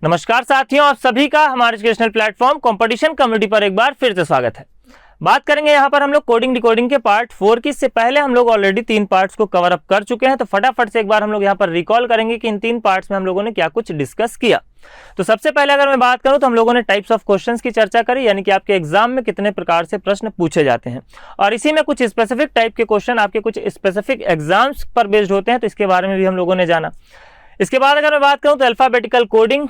नमस्कार साथियों, आप सभी का हमारे एजुकेशनल प्लेटफॉर्म कंपटीशन कम्युनिटी पर एक बार फिर से स्वागत है। बात करेंगे यहाँ पर हम लोग कोडिंग डिकोडिंग के पार्ट 4 की। इससे पहले हम लोग ऑलरेडी 3 पार्ट्स को कवर अप कर चुके हैं, तो फटाफट से एक बार हम लोग यहाँ पर रिकॉल करेंगे कि इन 3 पार्ट्स में हम लोगों ने क्या कुछ डिस्कस किया। तो सबसे पहले अगर मैं बात करूं तो हम लोगों ने टाइप्स ऑफ क्वेश्चंस की चर्चा करी, यानी कि आपके एग्जाम में कितने प्रकार से प्रश्न पूछे जाते हैं और इसी में कुछ स्पेसिफिक टाइप के क्वेश्चन आपके कुछ स्पेसिफिक एग्जाम्स पर बेस्ड होते हैं, तो इसके बारे में भी हम लोगों ने जाना। इसके बाद अगर मैं बात करूं तो अल्फाबेटिकल कोडिंग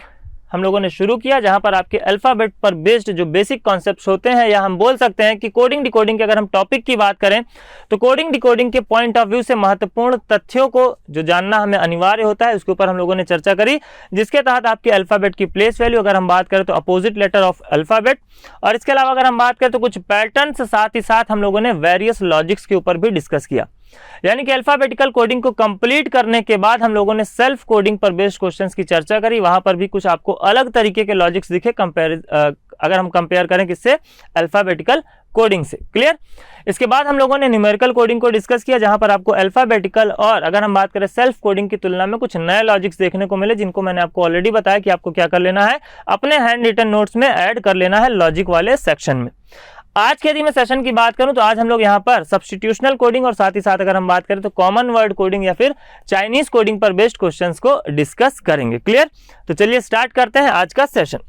हम लोगों ने शुरू किया, जहां पर आपके अल्फाबेट पर बेस्ड जो बेसिक कॉन्सेप्ट्स होते हैं, या हम बोल सकते हैं कि कोडिंग डिकोडिंग के अगर हम टॉपिक की बात करें तो कोडिंग डिकोडिंग के पॉइंट ऑफ व्यू से महत्वपूर्ण तथ्यों को जो जानना हमें अनिवार्य होता है, उसके ऊपर हम लोगों ने चर्चा करी, जिसके तहत आपके अल्फाबेट की प्लेस वैल्यू अगर हम बात करें तो अपोजिट लेटर ऑफ अल्फाबेट, और इसके अलावा अगर हम बात करें तो कुछ पैटर्न्स, साथ ही साथ हम लोगों ने वेरियस लॉजिक्स के ऊपर भी डिस्कस किया। यानी कि अल्फाबेटिकल कोडिंग को कंप्लीट करने के बाद हम लोगों ने सेल्फ कोडिंग पर बेस्ड क्वेश्चंस की चर्चा करी। वहां पर भी कुछ आपको अलग तरीके के लॉजिक्स दिखे अगर हम कंपेयर करें किससे, अल्फाबेटिकल कोडिंग से। क्लियर। इसके बाद हम लोगों ने न्यूमेरिकल कोडिंग को डिस्कस किया, जहां पर आपको अल्फाबेटिकल और अगर हम बात करें सेल्फ कोडिंग की तुलना में कुछ नए लॉजिक्स देखने को मिले, जिनको मैंने आपको ऑलरेडी बताया कि आपको क्या कर लेना है, अपने हैंड रिटन नोट्स में ऐड कर लेना है लॉजिक वाले सेक्शन में। आज के यदि मैं सेशन की बात करूं तो आज हम लोग यहां पर सब्स्टिट्यूशनल कोडिंग और साथ ही साथ अगर हम बात करें तो कॉमन वर्ड कोडिंग या फिर चाइनीज कोडिंग पर बेस्ड क्वेश्चंस को डिस्कस करेंगे। क्लियर। तो चलिए स्टार्ट करते हैं आज का सेशन।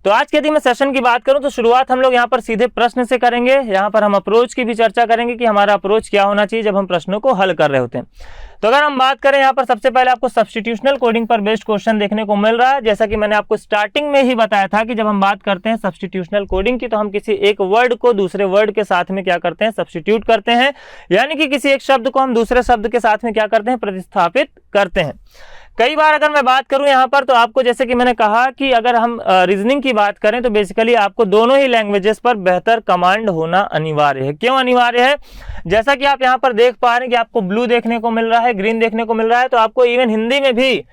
तो आज के यदि मैं सेशन की बात करूं तो शुरुआत हम लोग यहां पर सीधे प्रश्न से करेंगे। यहां पर हम अप्रोच की भी चर्चा करेंगे कि हमारा अप्रोच क्या होना चाहिए जब हम प्रश्नों को हल कर रहे होते हैं। तो अगर हम बात करें यहां पर सबसे पहले आपको सब्स्टिट्यूशनल कोडिंग पर बेस्ड क्वेश्चन देखने को मिल रहा है। जैसा कि मैंने आपको स्टार्टिंग में ही बताया था कि जब हम बात करते हैं सब्स्टिट्यूशनल कोडिंग की, तो हम किसी एक वर्ड को दूसरे वर्ड के साथ में क्या करते हैं, सब्स्टिट्यूट करते हैं, यानी कि किसी एक शब्द को हम दूसरे शब्द के साथ में क्या करते हैं, प्रतिस्थापित करते हैं। कई बार अगर मैं बात करूं यहां पर तो आपको, जैसे कि मैंने कहा कि अगर हम रीजनिंग की बात करें तो बेसिकली आपको दोनों ही लैंग्वेजेस पर बेहतर कमांड होना अनिवार्य है। क्यों अनिवार्य है? जैसा कि आप यहां पर देख पा रहे हैं कि आपको ब्लू देखने को मिल रहा है, ग्रीन देखने को मिल रहा है, तो आपको इवन हिंदी में भी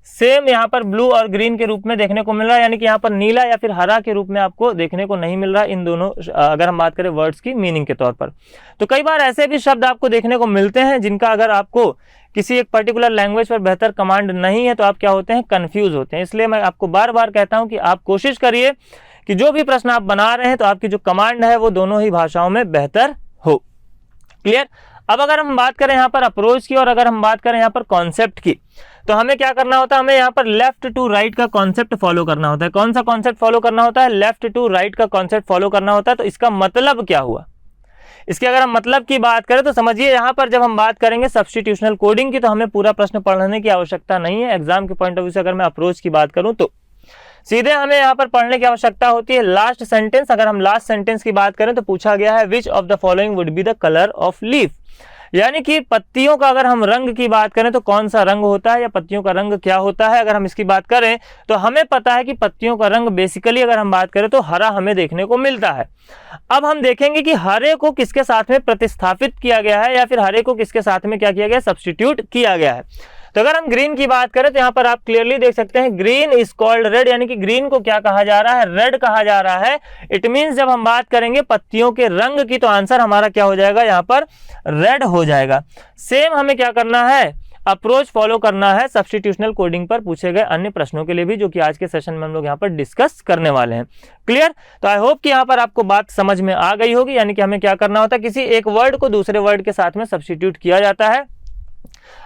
सेम यहाँ पर ब्लू और ग्रीन के रूप में देखने को मिल रहा है, यानी कि यहाँ पर नीला या फिर हरा के रूप में आपको देखने को नहीं मिल रहा इन दोनों, अगर हम बात करें वर्ड्स की मीनिंग के तौर पर। तो कई बार ऐसे भी शब्द आपको देखने को मिलते हैं जिनका अगर आपको किसी एक पर्टिकुलर लैंग्वेज पर बेहतर कमांड नहीं है तो आप क्या होते हैं, कंफ्यूज होते हैं। इसलिए मैं आपको बार बार कहता हूं कि आप कोशिश करिए कि जो भी प्रश्न आप बना रहे हैं तो आपकी जो कमांड है वो दोनों ही भाषाओं में बेहतर हो। क्लियर। अब अगर हम बात करें यहाँ पर अप्रोच की और अगर हम बात करें यहाँ पर कॉन्सेप्ट की, तो हमें क्या करना होता है, हमें यहाँ पर लेफ्ट टू राइट का कॉन्सेप्ट फॉलो करना होता है। कौन सा कॉन्सेप्ट फॉलो करना होता है? लेफ्ट टू राइट का कॉन्सेप्ट फॉलो करना होता है। तो इसका मतलब क्या हुआ? इसके अगर हम मतलब की बात करें तो समझिए, यहाँ पर जब हम बात करेंगे सब्स्टिट्यूशनल कोडिंग की तो हमें पूरा प्रश्न पढ़ने की आवश्यकता नहीं है। एग्जाम के पॉइंट ऑफ व्यू से अगर मैं अप्रोच की बात करूं तो सीधे हमें यहाँ पर पढ़ने की आवश्यकता होती है लास्ट सेंटेंस। अगर हम लास्ट सेंटेंस की बात करें तो पूछा गया है which of the following would be the colour of leaf, यानी कि पत्तियों का अगर हम रंग की बात करें तो कौन सा रंग होता है या पत्तियों का रंग क्या होता है। अगर हम इसकी बात करें तो हमें पता है कि पत्तियों का रंग बेसिकली अगर हम बात करें तो हरा हमें देखने को मिलता है। अब हम देखेंगे कि हरे को किसके साथ में प्रतिस्थापित किया गया है या फिर हरे को किसके साथ में क्या किया गया, सब्स्टिट्यूट किया गया है। तो अगर हम ग्रीन की बात करें तो यहाँ पर आप क्लियरली देख सकते हैं ग्रीन इज कॉल्ड रेड, यानी कि ग्रीन को क्या कहा जा रहा है, रेड कहा जा रहा है। इट मींस जब हम बात करेंगे पत्तियों के रंग की तो आंसर हमारा क्या हो जाएगा, यहाँ पर रेड हो जाएगा। सेम हमें क्या करना है, अप्रोच फॉलो करना है सब्स्टिट्यूशनल कोडिंग पर पूछे गए अन्य प्रश्नों के लिए भी, जो कि आज के सेशन में हम लोग यहाँ पर डिस्कस करने वाले हैं। क्लियर। तो आई होप कि यहाँ पर आपको बात समझ में आ गई होगी, यानी कि हमें क्या करना होता है, किसी एक वर्ड को दूसरे वर्ड के साथ में सब्स्टिट्यूट किया जाता है।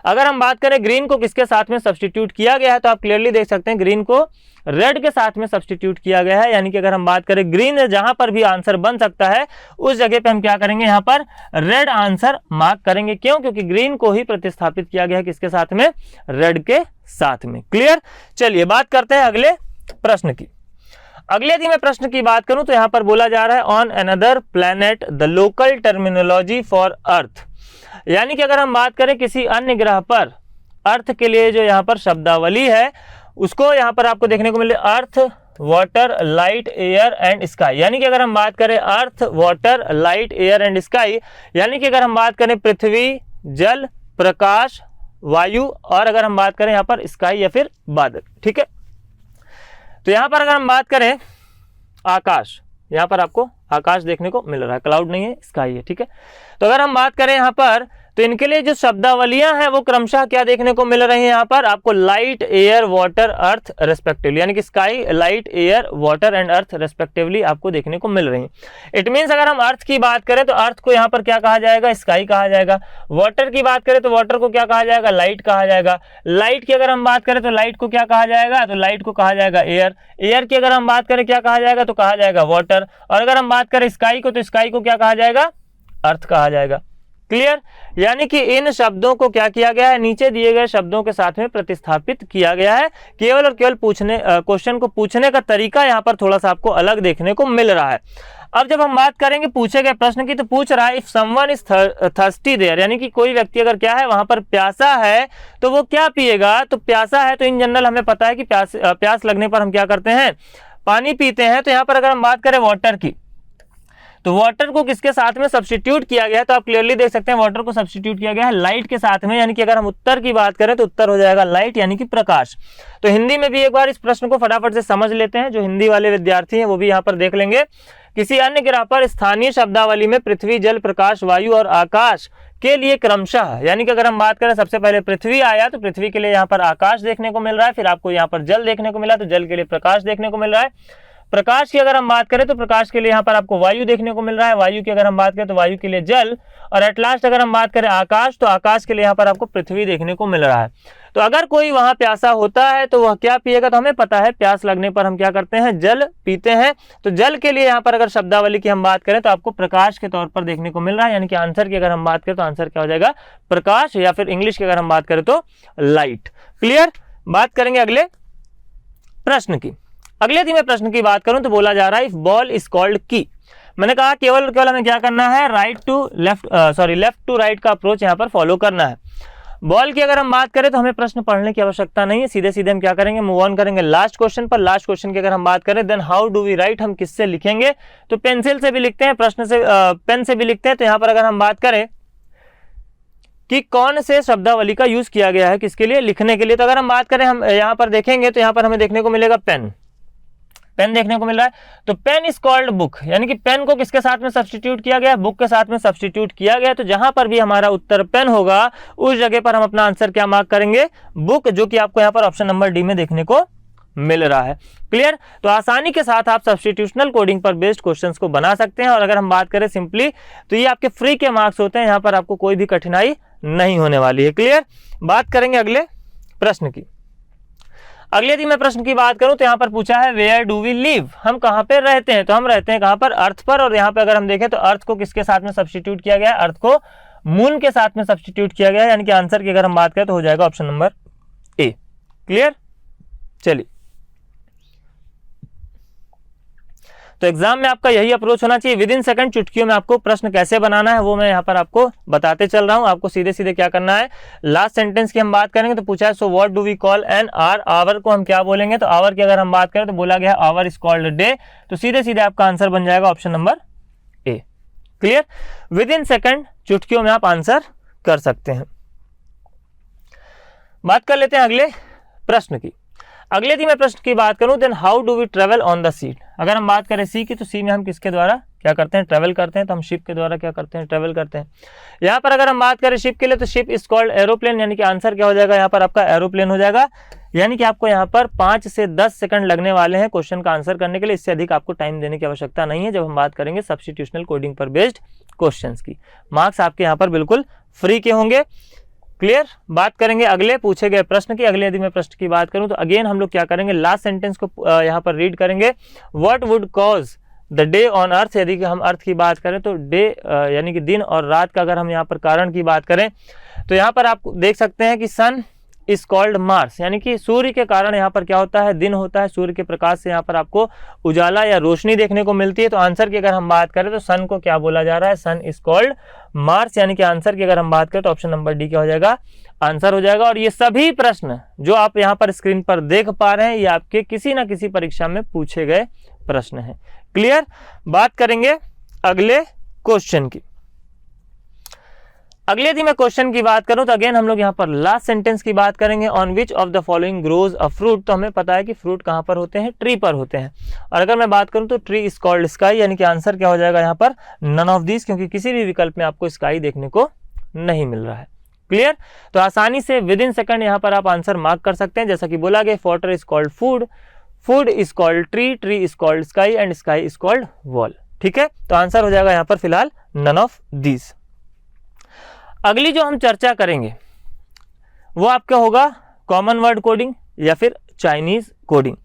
अगर हम बात करें ग्रीन को किसके साथ में सब्स्टिट्यूट किया गया है तो आप क्लियरली देख सकते हैं ग्रीन को रेड के साथ में सब्स्टिट्यूट किया गया है, यानी कि अगर हम बात करें ग्रीन जहां पर भी आंसर बन सकता है उस जगह पे हम क्या करेंगे, यहाँ पर रेड आंसर मार्क करेंगे। क्यों? क्योंकि ग्रीन को ही प्रतिस्थापित किया गया है किसके साथ में, रेड के साथ में। क्लियर। चलिए बात करते हैं अगले प्रश्न की। अगले यदि मैं प्रश्न की बात करूं तो यहाँ पर बोला जा रहा है on another planet the local terminology for earth, यानी कि अगर हम बात करें किसी अन्य ग्रह पर अर्थ के लिए जो यहाँ पर शब्दावली है उसको यहाँ पर आपको देखने को मिले earth, water, light, air and sky. यानी कि अगर हम बात करें earth, water, light, air and sky, यानी कि अगर हम बात करें पृथ्वी, जल, प्रकाश, वायु, और अगर हम बात करें यहाँ पर स्काई या फिर बादल। ठीक है। तो यहाँ पर अगर हम बात करें आकाश, यहाँ पर आपको आकाश देखने को मिल रहा है, क्लाउड नहीं है, स्काई है। ठीक है। तो अगर हम बात करें यहाँ पर तो इनके लिए जो शब्दावलियां हैं वो क्रमशः क्या देखने को मिल रही है यहाँ पर आपको, लाइट, एयर, वाटर, अर्थ रेस्पेक्टिवली, यानी कि sky, light, air, water and earth respectively आपको देखने को मिल रही है। इट मीन्स अगर हम अर्थ की बात करें तो अर्थ को यहाँ पर क्या कहा जाएगा, स्काई कहा जाएगा। वाटर की बात करें तो वाटर को क्या कहा जाएगा, लाइट कहा जाएगा। लाइट की अगर हम बात करें तो लाइट को क्या कहा जाएगा, तो लाइट को कहा जाएगा एयर। एयर की अगर हम बात करें क्या कहा जाएगा, तो कहा जाएगा वाटर। और अगर हम बात करें स्काई को तो स्काई को क्या कहा जाएगा, अर्थ कहा जाएगा। क्लियर, यानी कि इन शब्दों को क्या किया गया है, नीचे दिए गए शब्दों के साथ में प्रतिस्थापित किया गया है। केवल और केवल क्वेश्चन को पूछने का तरीका यहाँ पर थोड़ा सा आपको अलग देखने को मिल रहा है। अब जब हम बात करेंगे पूछे गए प्रश्न की, तो पूछ रहा है if someone is thirsty there, यानी कि कोई व्यक्ति अगर क्या है वहां पर प्यासा है तो वो क्या पिएगा। तो प्यासा है तो इन जनरल हमें पता है कि प्यास लगने पर हम क्या करते हैं, पानी पीते हैं। तो यहाँ पर अगर हम बात करें वाटर की, तो वाटर को किसके साथ में सब्स्टिट्यूट किया गया है, तो आप क्लियरली देख सकते हैं वाटर को सब्स्टिट्यूट किया गया है लाइट के साथ में, यानी कि अगर हम उत्तर की बात करें तो उत्तर हो जाएगा लाइट, यानी कि प्रकाश। तो हिंदी में भी एक बार इस प्रश्न को फटाफट से समझ लेते हैं, जो हिंदी वाले विद्यार्थी हैं वो भी यहाँ पर देख लेंगे। किसी अन्य ग्रह पर स्थानीय शब्दावली में पृथ्वी, जल, प्रकाश, वायु और आकाश के लिए क्रमशः, यानी कि अगर हम बात करें सबसे पहले पृथ्वी आया तो पृथ्वी के लिए यहाँ पर आकाश देखने को मिल रहा है, फिर आपको यहाँ पर जल देखने को मिला तो जल के लिए प्रकाश देखने को मिल रहा है। प्रकाश की अगर हम बात करें तो प्रकाश के लिए यहाँ पर आपको वायु देखने को मिल रहा है, वायु की अगर हम बात करें तो वायु के लिए जल, और एट लास्ट अगर हम बात करें आकाश तो आकाश के लिए यहाँ पर आपको पृथ्वी देखने को मिल रहा है। तो अगर कोई वहां प्यासा होता है तो वह क्या पिएगा, तो हमें पता है प्यास लगने पर हम क्या करते हैं, जल पीते हैं। तो जल के लिए यहाँ पर अगर शब्दावली की हम बात करें तो आपको प्रकाश के तौर पर देखने को मिल रहा है, यानी कि आंसर की अगर हम बात करें तो आंसर क्या हो जाएगा, प्रकाश, या फिर इंग्लिश की अगर हम बात करें तो लाइट। क्लियर, बात करेंगे अगले प्रश्न की। अगले यदि मैं प्रश्न की बात करूं तो बोला जा रहा है इफ बॉल इज कॉल्ड की। मैंने कहा केवल केवल हमें क्या करना है, लेफ्ट टू राइट का अप्रोच यहाँ पर फॉलो करना है। बॉल की अगर हम बात करें तो हमें प्रश्न पढ़ने की आवश्यकता नहीं है, सीधे सीधे हम क्या करेंगे, मूव ऑन करेंगे लास्ट क्वेश्चन पर। लास्ट क्वेश्चन की अगर हम बात करें then how do we write, हम किससे लिखेंगे, तो पेंसिल से भी लिखते हैं, प्रश्न से पेन से भी लिखते हैं। तो यहाँ पर अगर हम बात करें कि कौन से शब्दावली का यूज किया गया है किसके लिए, लिखने के लिए, तो अगर हम बात करें, हम यहाँ पर देखेंगे तो यहाँ पर हमें देखने को मिलेगा पेन, पेन देखने को मिल रहा है। तो पेन इज कॉल्ड बुक, यानी कि पेन को किसके साथ में सब्स्टिट्यूट किया गया, बुक के साथ में सब्स्टिट्यूट किया गया। तो जहां पर भी हमारा उत्तर पेन होगा उस जगह पर हम अपना आंसर क्या मार्क करेंगे, बुक, जो कि आपको यहाँ पर ऑप्शन नंबर डी में देखने को मिल रहा है। क्लियर, तो आसानी के साथ आप सब्स्टिट्यूशनल कोडिंग पर बेस्ड क्वेश्चंस को बना सकते हैं। और अगर हम बात करें सिंपली तो ये आपके फ्री के मार्क्स होते हैं, यहाँ पर आपको कोई भी कठिनाई नहीं होने वाली है। क्लियर, बात करेंगे अगले प्रश्न की। अगले यदि मैं प्रश्न की बात करूं तो यहाँ पर पूछा है वेयर डू वी लिव, हम कहाँ पे रहते हैं, तो हम रहते हैं कहाँ पर, अर्थ पर। और यहाँ पे अगर हम देखें तो अर्थ को किसके साथ में सब्स्टिट्यूट किया गया है, अर्थ को मून के साथ में सब्स्टिट्यूट किया गया है, यानी कि आंसर की अगर हम बात करें तो हो जाएगा ऑप्शन नंबर ए। क्लियर, चलिए, तो एग्जाम में आपका यही अप्रोच होना चाहिए, विद इन सेकंड चुटकियों में आपको प्रश्न कैसे बनाना है वो मैं यहाँ पर आपको बताते चल रहा हूँ। आपको सीधे सीधे क्या करना है, लास्ट सेंटेंस की हम बात करेंगे तो पूछा है so what do we call an hour, hour को हम क्या बोलेंगे, तो आवर की अगर हम बात करें तो बोला गया आवर इज कॉल्ड डे। तो सीधे सीधे आपका आंसर बन जाएगा option number A. Clear, with in second चुटकियों में आप आंसर कर सकते हैं। बात कर लेते हैं अगले प्रश्न की। अगले दिन मैं प्रश्न की बात करूं then how do we travel on the sea. अगर हम बात करें सी की तो सी में हम किसके द्वारा क्या करते हैं, ट्रेवल करते हैं। तो हम शिप के द्वारा क्या करते हैं, ट्रेवल करते हैं। यहाँ पर अगर हम बात करें शिप के लिए तो शिप इज कॉल्ड एरोप्लेन, यानी कि आंसर क्या हो जाएगा यहाँ पर आपका एरोप्लेन हो जाएगा। यानी कि आपको यहाँ पर 5 से 10 सेकंड लगने वाले हैं क्वेश्चन का आंसर करने के लिए, इससे अधिक आपको टाइम देने की आवश्यकता नहीं है जब हम बात करेंगे सब्स्टिट्यूशनल कोडिंग पर बेस्ड क्वेश्चंस की। मार्क्स आपके यहाँ पर बिल्कुल फ्री के होंगे। क्लियर, बात करेंगे अगले पूछे गए प्रश्न की। अगले यदि मैं प्रश्न की बात करूं तो अगेन हम लोग क्या करेंगे, लास्ट सेंटेंस को यहाँ पर रीड करेंगे। What would cause the day on earth, यदि कि हम अर्थ की बात करें तो डे यानी कि दिन और रात का अगर हम यहाँ पर कारण की बात करें तो यहाँ पर आप देख सकते हैं कि सन इज कॉल्ड मार्स, यानी कि सूर्य के कारण यहाँ पर क्या होता है, दिन होता है। सूर्य के प्रकाश से यहाँ पर आपको उजाला या रोशनी देखने को मिलती है। तो आंसर की अगर हम बात करें तो सन को क्या बोला जा रहा है, सन इज कॉल्ड मार्स, यानी कि आंसर की अगर हम बात करें तो ऑप्शन नंबर डी क्या हो जाएगा, आंसर हो जाएगा। और ये सभी प्रश्न जो आप यहाँ पर स्क्रीन पर देख पा रहे हैं ये आपके किसी ना किसी परीक्षा में पूछे गए प्रश्न हैं। क्लियर, बात करेंगे अगले क्वेश्चन की। अगले यदि मैं क्वेश्चन की बात करूं तो अगेन हम लोग यहाँ पर लास्ट सेंटेंस की बात करेंगे। On which of the following grows a fruit, तो हमें पता है कि फ्रूट कहाँ पर होते हैं, ट्री पर होते हैं। और अगर मैं बात करूं तो ट्री इज कॉल्ड स्काई, यानी कि आंसर क्या हो जाएगा यहाँ पर नन ऑफ दीज, क्योंकि किसी भी विकल्प में आपको स्काई देखने को नहीं मिल रहा है। क्लियर? तो आसानी से विद इन सेकंड यहाँ पर आप आंसर मार्क कर सकते हैं। जैसा कि बोला गया, water is called food, food is called tree, tree is called sky and sky is called wall. ठीक है, तो आंसर हो जाएगा यहाँ पर फिलहाल नन ऑफ दीज। अगली जो हम चर्चा करेंगे वो आपका होगा कॉमन वर्ड कोडिंग या फिर चाइनीज कोडिंग।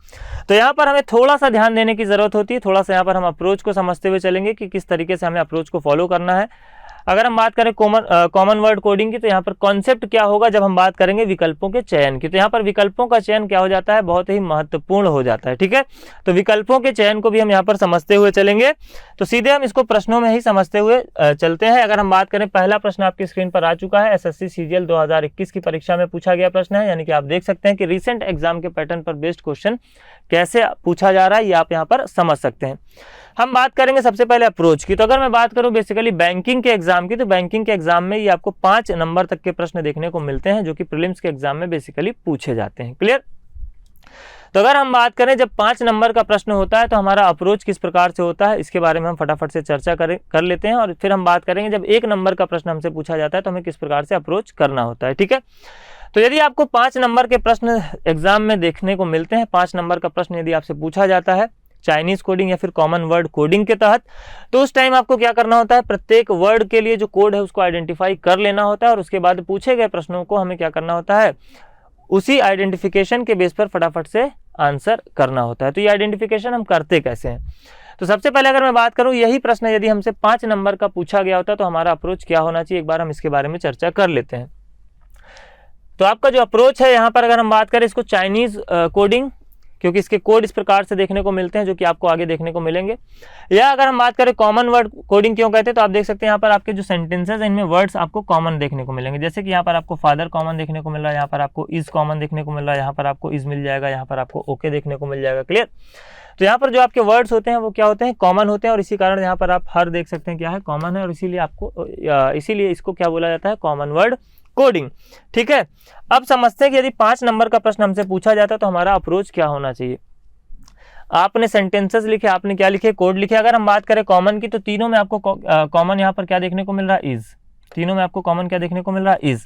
तो यहाँ पर हमें थोड़ा सा ध्यान देने की जरूरत होती है, थोड़ा सा यहाँ पर हम अप्रोच को समझते हुए चलेंगे कि किस तरीके से हमें अप्रोच को फॉलो करना है। अगर हम बात करें कॉमन वर्ड कोडिंग की, तो यहाँ पर कॉन्सेप्ट क्या होगा जब हम बात करेंगे विकल्पों के चयन की, तो यहाँ पर विकल्पों का चयन क्या हो जाता है, बहुत ही महत्वपूर्ण हो जाता है। ठीक है, तो विकल्पों के चयन को भी हम यहाँ पर समझते हुए चलेंगे। तो सीधे हम इसको प्रश्नों में ही समझते हुए चलते हैं। अगर हम बात करें, पहला प्रश्न आपकी स्क्रीन पर आ चुका है, एसएससी सीजीएल 2021 की परीक्षा में पूछा गया प्रश्न है, यानी कि आप देख सकते हैं कि रिसेंट एग्जाम के पैटर्न पर बेस्ड क्वेश्चन कैसे पूछा जा रहा है, ये आप यहाँ पर समझ सकते हैं। हम बात करेंगे सबसे पहले अप्रोच की। तो अगर मैं बात करूं बेसिकली बैंकिंग के एग्जाम की, तो बैंकिंग के एग्जाम में ये आपको 5 नंबर तक के प्रश्न देखने को मिलते हैं, जो कि प्रीलिम्स के एग्जाम में बेसिकली पूछे जाते हैं। क्लियर? तो अगर हम बात करें, जब 5 नंबर का प्रश्न होता है तो हमारा अप्रोच किस प्रकार से होता है, इसके बारे में हम फटाफट से चर्चा कर लेते हैं, और फिर हम बात करेंगे जब 1 नंबर का प्रश्न हमसे पूछा जाता है तो हमें किस प्रकार से अप्रोच करना होता है। ठीक है, तो यदि आपको 5 नंबर के प्रश्न एग्जाम में देखने को मिलते हैं, 5 नंबर का प्रश्न यदि आपसे पूछा जाता है चाइनीज कोडिंग या फिर कॉमन वर्ड कोडिंग के तहत, तो उस टाइम आपको क्या करना होता है, प्रत्येक वर्ड के लिए जो कोड है उसको आइडेंटिफाई कर लेना होता है, और उसके बाद पूछे गए प्रश्नों को हमें क्या करना होता है, उसी आइडेंटिफिकेशन के बेस पर फटाफट से आंसर करना होता है। तो ये आइडेंटिफिकेशन हम करते कैसे हैं? तो सबसे पहले अगर मैं बात करूं, यही प्रश्न यदि हमसे 5 नंबर का पूछा गया होता तो हमारा अप्रोच क्या होना चाहिए, एक बार हम इसके बारे में चर्चा कर लेते हैं। तो आपका जो अप्रोच है यहाँ पर, अगर हम बात करें इसको चाइनीज कोडिंग, क्योंकि इसके कोड इस प्रकार से देखने को मिलते हैं जो कि आपको आगे देखने को मिलेंगे, या अगर हम बात करें कॉमन वर्ड कोडिंग क्यों कहते हैं, तो आप देख सकते हैं यहाँ पर आपके जो सेंटेंसेस हैं इनमें वर्ड्स आपको कॉमन देखने को मिलेंगे। जैसे कि यहाँ पर आपको फादर कॉमन देखने को मिल रहा है, यहाँ पर आपको इज कॉमन देखने को मिल रहा है, यहाँ पर आपको इज मिल जाएगा, यहाँ पर आपको ओके देखने को मिल जाएगा। क्लियर? तो यहाँ पर जो आपके वर्ड्स होते हैं वो क्या होते हैं, कॉमन होते हैं, और इसी कारण यहाँ पर आप हर देख सकते हैं क्या है, कॉमन है, और इसीलिए इसको क्या बोला जाता है, कॉमन वर्ड कोडिंग। ठीक है, अब समझते हैं कि यदि 5 नंबर का प्रश्न हमसे पूछा जाता है तो हमारा अप्रोच क्या होना चाहिए। आपने सेंटेंसेस लिखे, आपने क्या लिखे, कोड लिखे। अगर हम बात करें कॉमन की, तो तीनों में आपको कॉमन यहाँ पर क्या देखने को मिल रहा है, इज। तीनों में आपको कॉमन क्या देखने को मिल रहा है, इज।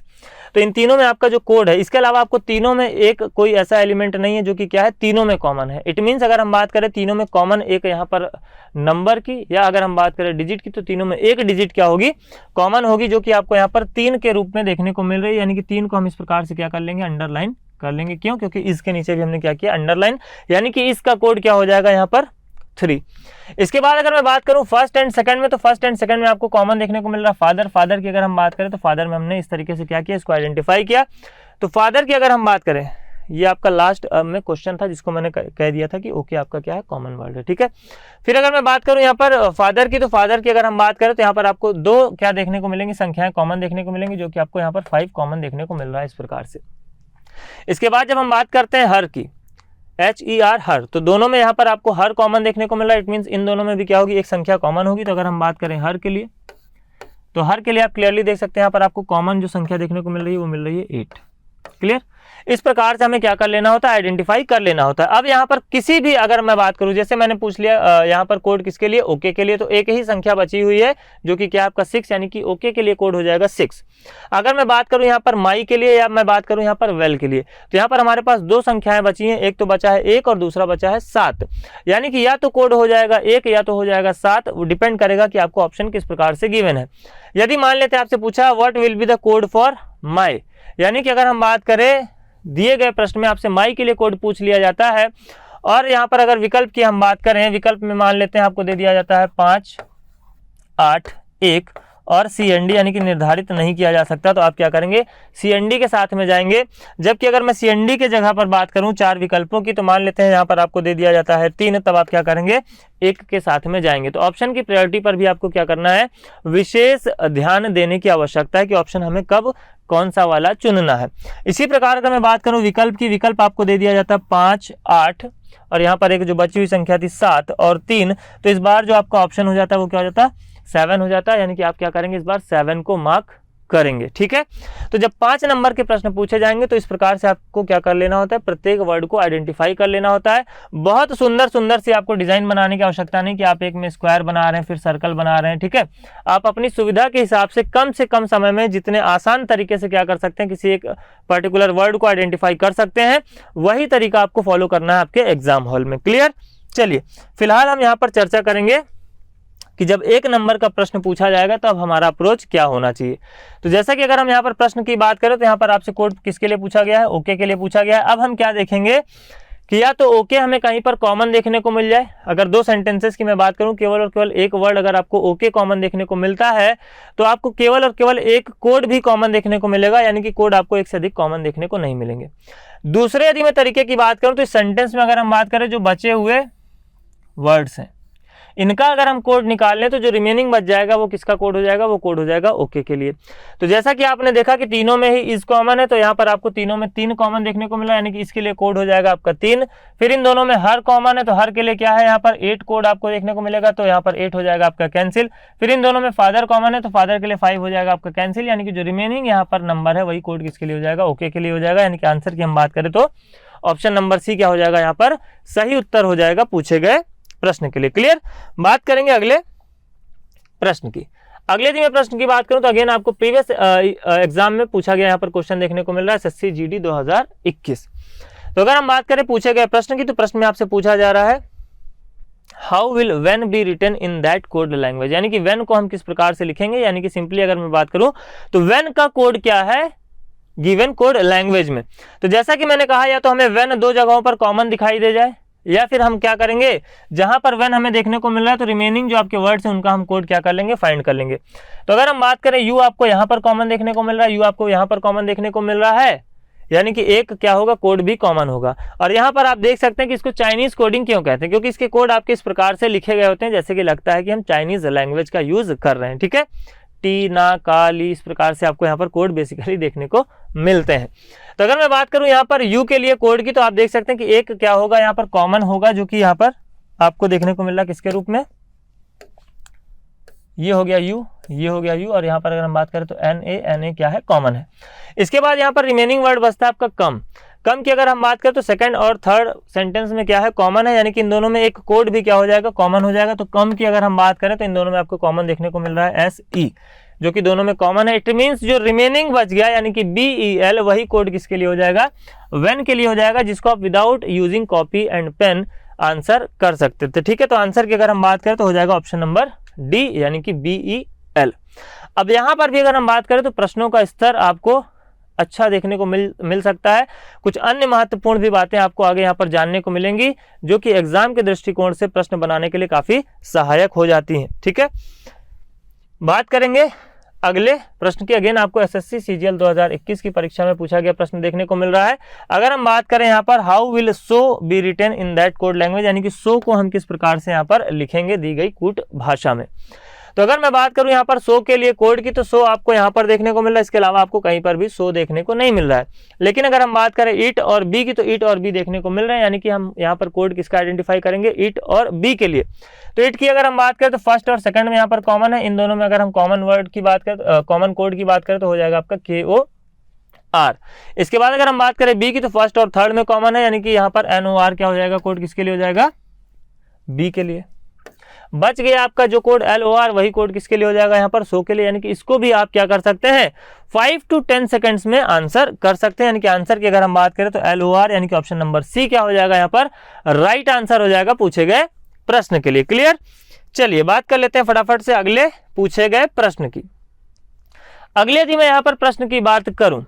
तो इन तीनों में आपका जो कोड है, इसके अलावा आपको तीनों में एक कोई ऐसा एलिमेंट नहीं है जो कि क्या है, तीनों में कॉमन है। इट मीन्स अगर हम बात करें तीनों में कॉमन एक यहाँ पर नंबर की, या अगर हम बात करें डिजिट की, तो तीनों में एक डिजिट क्या होगी, कॉमन होगी, जो कि आपको यहाँ पर 3 के रूप में देखने को मिल रही है। यानी कि 3 को हम इस प्रकार से क्या कर लेंगे, अंडरलाइन कर लेंगे। क्यों? क्योंकि इसके नीचे भी हमने क्या किया, अंडरलाइन, यानी कि इसका कोड क्या हो जाएगा यहाँ पर 3। इसके बाद अगर मैं बात करूं फर्स्ट एंड सेकंड में, तो फर्स्ट एंड सेकंड में आपको कॉमन देखने को मिल रहा है फादर। फादर की अगर हम बात करें तो फादर में हमने इस तरीके से क्या किया, इसको आइडेंटिफाई किया। तो फादर की अगर हम बात करें, ये आपका लास्ट में क्वेश्चन था जिसको मैंने कह दिया था कि ओके आपका क्या है, कॉमन वर्ड है। ठीक है, फिर अगर मैं बात करूं यहाँ पर फादर की, तो फादर की अगर हम बात करें तो यहाँ पर आपको 2 क्या देखने को मिलेंगी, संख्याएं कॉमन देखने को मिलेंगी, जो कि आपको यहाँ पर 5 कॉमन देखने को मिल रहा है इस प्रकार से। इसके बाद जब हम बात करते हैं हर की, HER हर, तो दोनों में यहाँ पर आपको हर कॉमन देखने को मिल रहा है। इट मीन्स इन दोनों में भी क्या होगी, एक संख्या कॉमन होगी। तो अगर हम बात करें हर के लिए, तो हर के लिए आप क्लियरली देख सकते हैं यहाँ पर आपको कॉमन जो संख्या देखने को मिल रही है वो मिल रही है 8। क्लियर? इस प्रकार से हमें क्या कर लेना होता है, आइडेंटिफाई कर लेना होता है। अब यहाँ पर किसी भी अगर मैं बात करूं, जैसे मैंने पूछ लिया यहाँ पर कोड किसके लिए, ओके के लिए, तो एक ही संख्या बची हुई है जो कि क्या आपका 6, यानी कि ओके के लिए कोड हो जाएगा 6। अगर मैं बात करूं यहाँ पर माई के लिए, या मैं बात करूं यहाँ पर वेल के लिए, तो यहाँ पर हमारे पास 2 संख्याएं बची हैं, एक तो बचा है 1 और दूसरा बचा है 7। यानी कि या तो कोड हो जाएगा 1 या तो हो जाएगा 7, वो डिपेंड करेगा कि आपको ऑप्शन किस प्रकार से गिवन है। यदि मान लेते हैं आपसे पूछा what will be the code for my, यानी कि अगर हम बात करें दिए गए प्रश्न में आपसे माई के लिए कोड पूछ लिया जाता है, और यहाँ पर अगर विकल्प की हम बात करें, विकल्प में मान लेते हैं आपको दे दिया जाता है 5, 8, 1 और CND, यानी कि निर्धारित नहीं किया जा सकता, तो आप क्या करेंगे, CND के साथ में जाएंगे। जबकि अगर मैं CND के जगह पर बात करूं 4 विकल्पों की, तो मान लेते हैं यहाँ पर आपको दे दिया जाता है 3, तब आप क्या करेंगे, 1 के साथ में जाएंगे। तो ऑप्शन की प्रायोरिटी पर भी आपको क्या करना है, विशेष ध्यान देने की आवश्यकता है कि ऑप्शन हमें कब कौन सा वाला चुनना है। इसी प्रकार अगर मैं बात करूं विकल्प की, विकल्प आपको दे दिया जाता है 5, 8 और यहाँ पर एक जो बची हुई संख्या थी 7 और 3, तो इस बार जो आपका ऑप्शन हो जाता है वो क्या हो जाता है, 7 हो जाता है। यानी कि आप क्या करेंगे, इस बार 7 को मार्क करेंगे। ठीक है, तो जब 5 नंबर के प्रश्न पूछे जाएंगे तो इस प्रकार से आपको क्या कर लेना होता है, प्रत्येक वर्ड को आइडेंटिफाई कर लेना होता है। बहुत सुंदर सुंदर सी आपको डिजाइन बनाने की आवश्यकता नहीं कि आप एक में स्क्वायर बना रहे हैं फिर सर्कल बना रहे हैं। ठीक है, आप अपनी सुविधा के हिसाब से कम समय में जितने आसान तरीके से क्या कर सकते हैं, किसी एक पर्टिकुलर वर्ड को आइडेंटिफाई कर सकते हैं, वही तरीका आपको फॉलो करना है आपके एग्जाम हॉल में। क्लियर। चलिए फिलहाल हम यहाँ पर चर्चा करेंगे कि जब 1 नंबर का प्रश्न पूछा जाएगा तो अब हमारा अप्रोच क्या होना चाहिए। तो जैसा कि अगर हम यहाँ पर प्रश्न की बात करें तो यहाँ पर आपसे कोड किसके लिए पूछा गया है, ओके के लिए पूछा गया है। अब हम क्या देखेंगे कि या तो ओके हमें कहीं पर कॉमन देखने को मिल जाए। अगर 2 सेंटेंसेस की मैं बात करूं, केवल और केवल एक वर्ड अगर आपको ओके कॉमन देखने को मिलता है तो आपको केवल और केवल एक कोड भी कॉमन देखने को मिलेगा, यानी कि कोड आपको एक से अधिक कॉमन देखने को नहीं मिलेंगे। दूसरे यदि मैं तरीके की बात करूं तो इस सेंटेंस में अगर हम बात करें जो बचे हुए वर्ड्स हैं इनका अगर हम कोड निकाल लें तो जो रिमेनिंग बच जाएगा वो किसका कोड हो जाएगा, वो कोड हो जाएगा ओके के लिए। तो जैसा कि आपने देखा कि तीनों में ही इज कॉमन है, तो यहाँ पर आपको तीनों में 3 कॉमन देखने को मिला, यानी कि इसके लिए कोड हो जाएगा आपका 3। फिर इन दोनों में हर कॉमन है तो हर के लिए क्या है, यहाँ पर 8 कोड आपको देखने को मिलेगा, तो यहाँ पर 8 हो जाएगा आपका कैंसिल। फिर इन दोनों में फादर कॉमन है तो फादर के लिए 5 हो जाएगा आपका कैंसिल, यानी कि जो रिमेनिंग यहाँ पर नंबर है वही कोड किसके लिए हो जाएगा, ओके के लिए हो जाएगा। यानी कि आंसर की हम बात करें तो ऑप्शन नंबर सी क्या हो जाएगा, यहाँ पर सही उत्तर हो जाएगा पूछे गए प्रश्न के लिए। क्लियर। बात करेंगे अगले प्रश्न की। अगले यदि मैं प्रश्न की बात करूं तो अगेन आपको प्रीवियस एग्जाम में पूछा गया यहाँ पर क्वेश्चन देखने को मिल रहा है एसएससी जीडी 2021। तो अगर हम बात करें पूछे गए प्रश्न की तो प्रश्न में आपसे पूछा जा रहा है how will when be written in that code language, यानी कि व्हेन को हम किस प्रकार से लिखेंगे। यानी कि सिंपली अगर मैं बात करूं तो व्हेन का कोड क्या है गिवन कोड लैंग्वेज में। तो जैसा कि मैंने कहा या तो हमें व्हेन 2 जगहों पर कॉमन दिखाई दे जाए, या फिर हम क्या करेंगे जहां पर व्हेन हमें देखने को मिल रहा है तो रिमेनिंग जो आपके वर्ड्स हैं उनका हम कोड क्या कर लेंगे, फाइंड कर लेंगे। तो अगर हम बात करें यू आपको यहां पर कॉमन देखने को मिल रहा है, यू आपको यहां पर कॉमन देखने को मिल रहा है, यानी कि एक क्या होगा, कोड भी कॉमन होगा। और यहाँ पर आप देख सकते हैं कि इसको चाइनीज कोडिंग क्यों कहते हैं, क्योंकि इसके कोड आपके इस प्रकार से लिखे गए होते हैं जैसे कि लगता है कि हम चाइनीज लैंग्वेज का यूज कर रहे हैं। ठीक है, टी ना का ली इस प्रकार से आपको यहाँ पर कोड बेसिकली देखने को मिलते हैं। तो अगर मैं बात करूं यहाँ पर यू के लिए कोड की तो आप देख सकते हैं कि एक क्या होगा यहाँ पर कॉमन होगा, जो कि यहाँ पर आपको देखने को मिल रहा है किसके रूप में, ये हो गया यू, ये हो गया यू, और यहाँ पर अगर हम बात करें तो एन ए क्या है, कॉमन है। इसके बाद यहाँ पर रिमेनिंग वर्ड बचता है आपका कम की अगर हम बात करें तो सेकंड और थर्ड सेंटेंस में क्या है, कॉमन है, यानी कि इन दोनों में एक कोड भी क्या हो जाएगा, कॉमन हो जाएगा। तो कम की अगर हम बात करें तो इन दोनों में आपको कॉमन देखने को मिल रहा है एस ई, जो कि दोनों में कॉमन है। इट मींस जो रिमेनिंग बच गया यानी कि बी ई एल वही कोड किसके लिए हो जाएगा, व्हेन के लिए हो जाएगा, जिसको आप without using copy and pen answer कर सकते थे। ठीक है, तो आंसर की अगर हम बात करें तो हो जाएगा ऑप्शन नंबर डी, यानी कि बी ई एल। अब यहां पर भी अगर हम बात करें तो प्रश्नों का स्तर आपको अच्छा देखने को मिल सकता है। कुछ अन्य महत्वपूर्ण भी बातें आपको आगे यहाँ पर जानने को मिलेंगी जो कि एग्जाम के दृष्टिकोण से प्रश्न बनाने के लिए काफी सहायक हो जाती हैं। ठीक है, बात करेंगे अगले प्रश्न की। अगेन आपको एसएससी सीजीएल 2021 की परीक्षा में पूछा गया प्रश्न देखने को मिल रहा है। अगर हम बात करें यहाँ पर how will so be written in that code language, यानी कि सो को हम किस प्रकार से यहाँ पर लिखेंगे दी गई कूट भाषा में। तो अगर मैं बात करूं यहाँ पर सो के लिए कोड की तो सो आपको यहाँ पर देखने को मिल रहा है, इसके अलावा आपको कहीं पर भी सो देखने को नहीं मिल रहा है। लेकिन अगर हम बात करें इट और बी की तो इट और बी देखने को मिल रहे हैं, यानी कि हम यहाँ पर कोड किसका आइडेंटिफाई करेंगे, इट और बी के लिए। तो इट की अगर हम बात करें तो फर्स्ट और सेकंड में यहाँ पर कॉमन है, इन दोनों में अगर हम कॉमन वर्ड की बात करें, कॉमन कोड की बात करें तो हो जाएगा आपका के ओ आर। इसके बाद अगर हम बात करें बी की तो फर्स्ट और थर्ड में कॉमन है, यानी कि यहाँ पर एन ओ आर क्या हो जाएगा, कोड किसके लिए हो जाएगा, बी के लिए। बच गया आपका जो कोड एल ओ आर, वही कोड किसके लिए हो जाएगा यहाँ पर सो के लिए, यानी कि इसको भी आप क्या कर सकते हैं 5 to 10 सेकंड्स में आंसर कर सकते हैं। यानी कि आंसर की अगर हम बात करें तो एल ओ आर यानी कि ऑप्शन नंबर सी क्या हो जाएगा यहाँ पर राइट आंसर हो जाएगा पूछे गए प्रश्न के लिए। क्लियर, चलिए बात कर लेते हैं फटाफट से अगले पूछे गए प्रश्न की। अगले यदि मैं यहाँ पर प्रश्न की बात करूं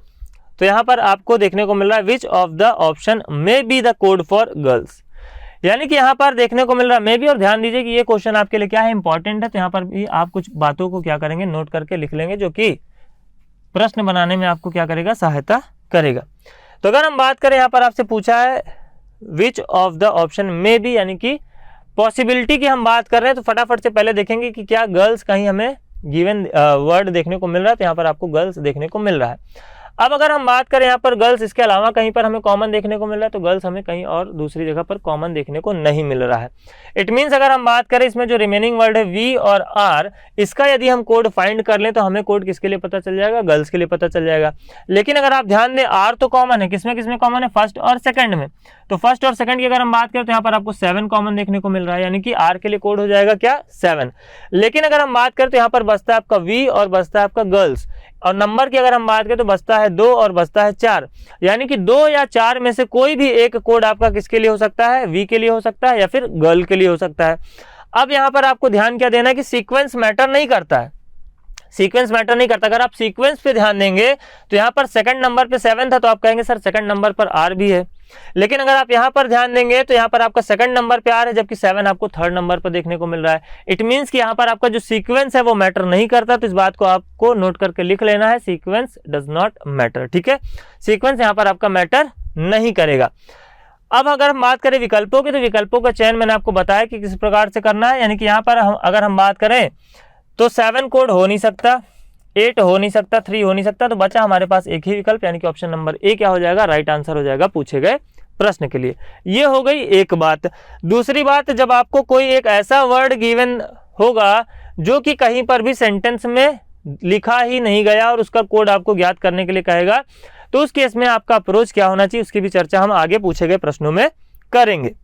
तो यहाँ पर आपको देखने को मिल रहा है which of the option may be the code for girls, यानी कि यहाँ पर देखने को मिल रहा है मे भी। और ध्यान दीजिए कि ये क्वेश्चन आपके लिए क्या है, इंपॉर्टेंट है, तो यहाँ पर भी आप कुछ बातों को क्या करेंगे, नोट करके लिख लेंगे, जो कि प्रश्न बनाने में आपको क्या करेगा, सहायता करेगा। तो अगर हम बात करें यहाँ पर आपसे पूछा है which of the option may be, यानी कि पॉसिबिलिटी की हम बात कर रहे हैं, तो फटाफट से पहले देखेंगे कि क्या गर्ल्स कहीं हमें गिवन वर्ड देखने को मिल रहा है, तो यहाँ पर आपको गर्ल्स देखने को मिल रहा है। अब अगर हम बात करें यहाँ पर गर्ल्स, इसके अलावा कहीं पर हमें कॉमन देखने को मिल रहा है, तो गर्ल्स हमें कहीं और दूसरी जगह पर कॉमन देखने को नहीं मिल रहा है। इट मीन्स अगर हम बात करें इसमें जो रिमेनिंग वर्ड है वी और आर, इसका यदि हम कोड फाइंड कर लें तो हमें कोड किसके लिए पता चल जाएगा, गर्ल्स के लिए पता चल जाएगा। लेकिन अगर आप ध्यान दें आर तो कॉमन है, किसमें किसमें कॉमन है, फर्स्ट और सेकंड में। तो फर्स्ट और सेकंड की अगर हम बात करें तो यहाँ पर आपको 7 कॉमन देखने को मिल रहा है, यानी कि आर के लिए कोड हो जाएगा क्या, 7। लेकिन अगर हम बात करें तो यहाँ पर बचता है आपका वी और बचता है आपका गर्ल्स, और नंबर की अगर हम बात करें तो बचता है 2 और बचता है 4, यानी कि 2 या 4 में से कोई भी एक कोड आपका किसके लिए हो सकता है, वी के लिए हो सकता है या फिर गर्ल के लिए हो सकता है। अब यहां पर आपको ध्यान क्या देना है कि सीक्वेंस मैटर नहीं करता है, सीक्वेंस मैटर नहीं करता। अगर आप सीक्वेंस पे ध्यान देंगे तो यहाँ पर सेकंड नंबर पे 7 था, तो आप कहेंगे सर सेकंड नंबर पर आर भी है। लेकिन अगर आप यहाँ पर ध्यान देंगे तो यहाँ पर आपका सेकंड नंबर पे आर है, जबकि 7 आपको थर्ड नंबर पर देखने को मिल रहा है। इट मीन्स कि यहाँ पर आपका जो सीक्वेंस है वो मैटर नहीं करता, तो इस बात को आपको नोट करके लिख लेना है, सीक्वेंस डज नॉट मैटर। ठीक है, सीक्वेंस यहाँ पर आपका मैटर नहीं करेगा। अब अगर हम बात करें विकल्पों की, तो विकल्पों का चयन मैंने आपको बताया कि किस प्रकार से करना है। यानी कि यहाँ पर अगर हम बात करें तो 7 कोड हो नहीं सकता, 8 हो नहीं सकता, 3 हो नहीं सकता, तो बचा हमारे पास एक ही विकल्प, यानी कि ऑप्शन नंबर ए क्या हो जाएगा, राइट आंसर हो जाएगा पूछे गए प्रश्न के लिए। ये हो गई एक बात। दूसरी बात, जब आपको कोई एक ऐसा वर्ड गिवन होगा जो कि कहीं पर भी सेंटेंस में लिखा ही नहीं गया और उसका कोड आपको ज्ञात करने के लिए कहेगा, तो उस केस में आपका अप्रोच क्या होना चाहिए, उसकी भी चर्चा हम आगे पूछे गए प्रश्नों में करेंगे।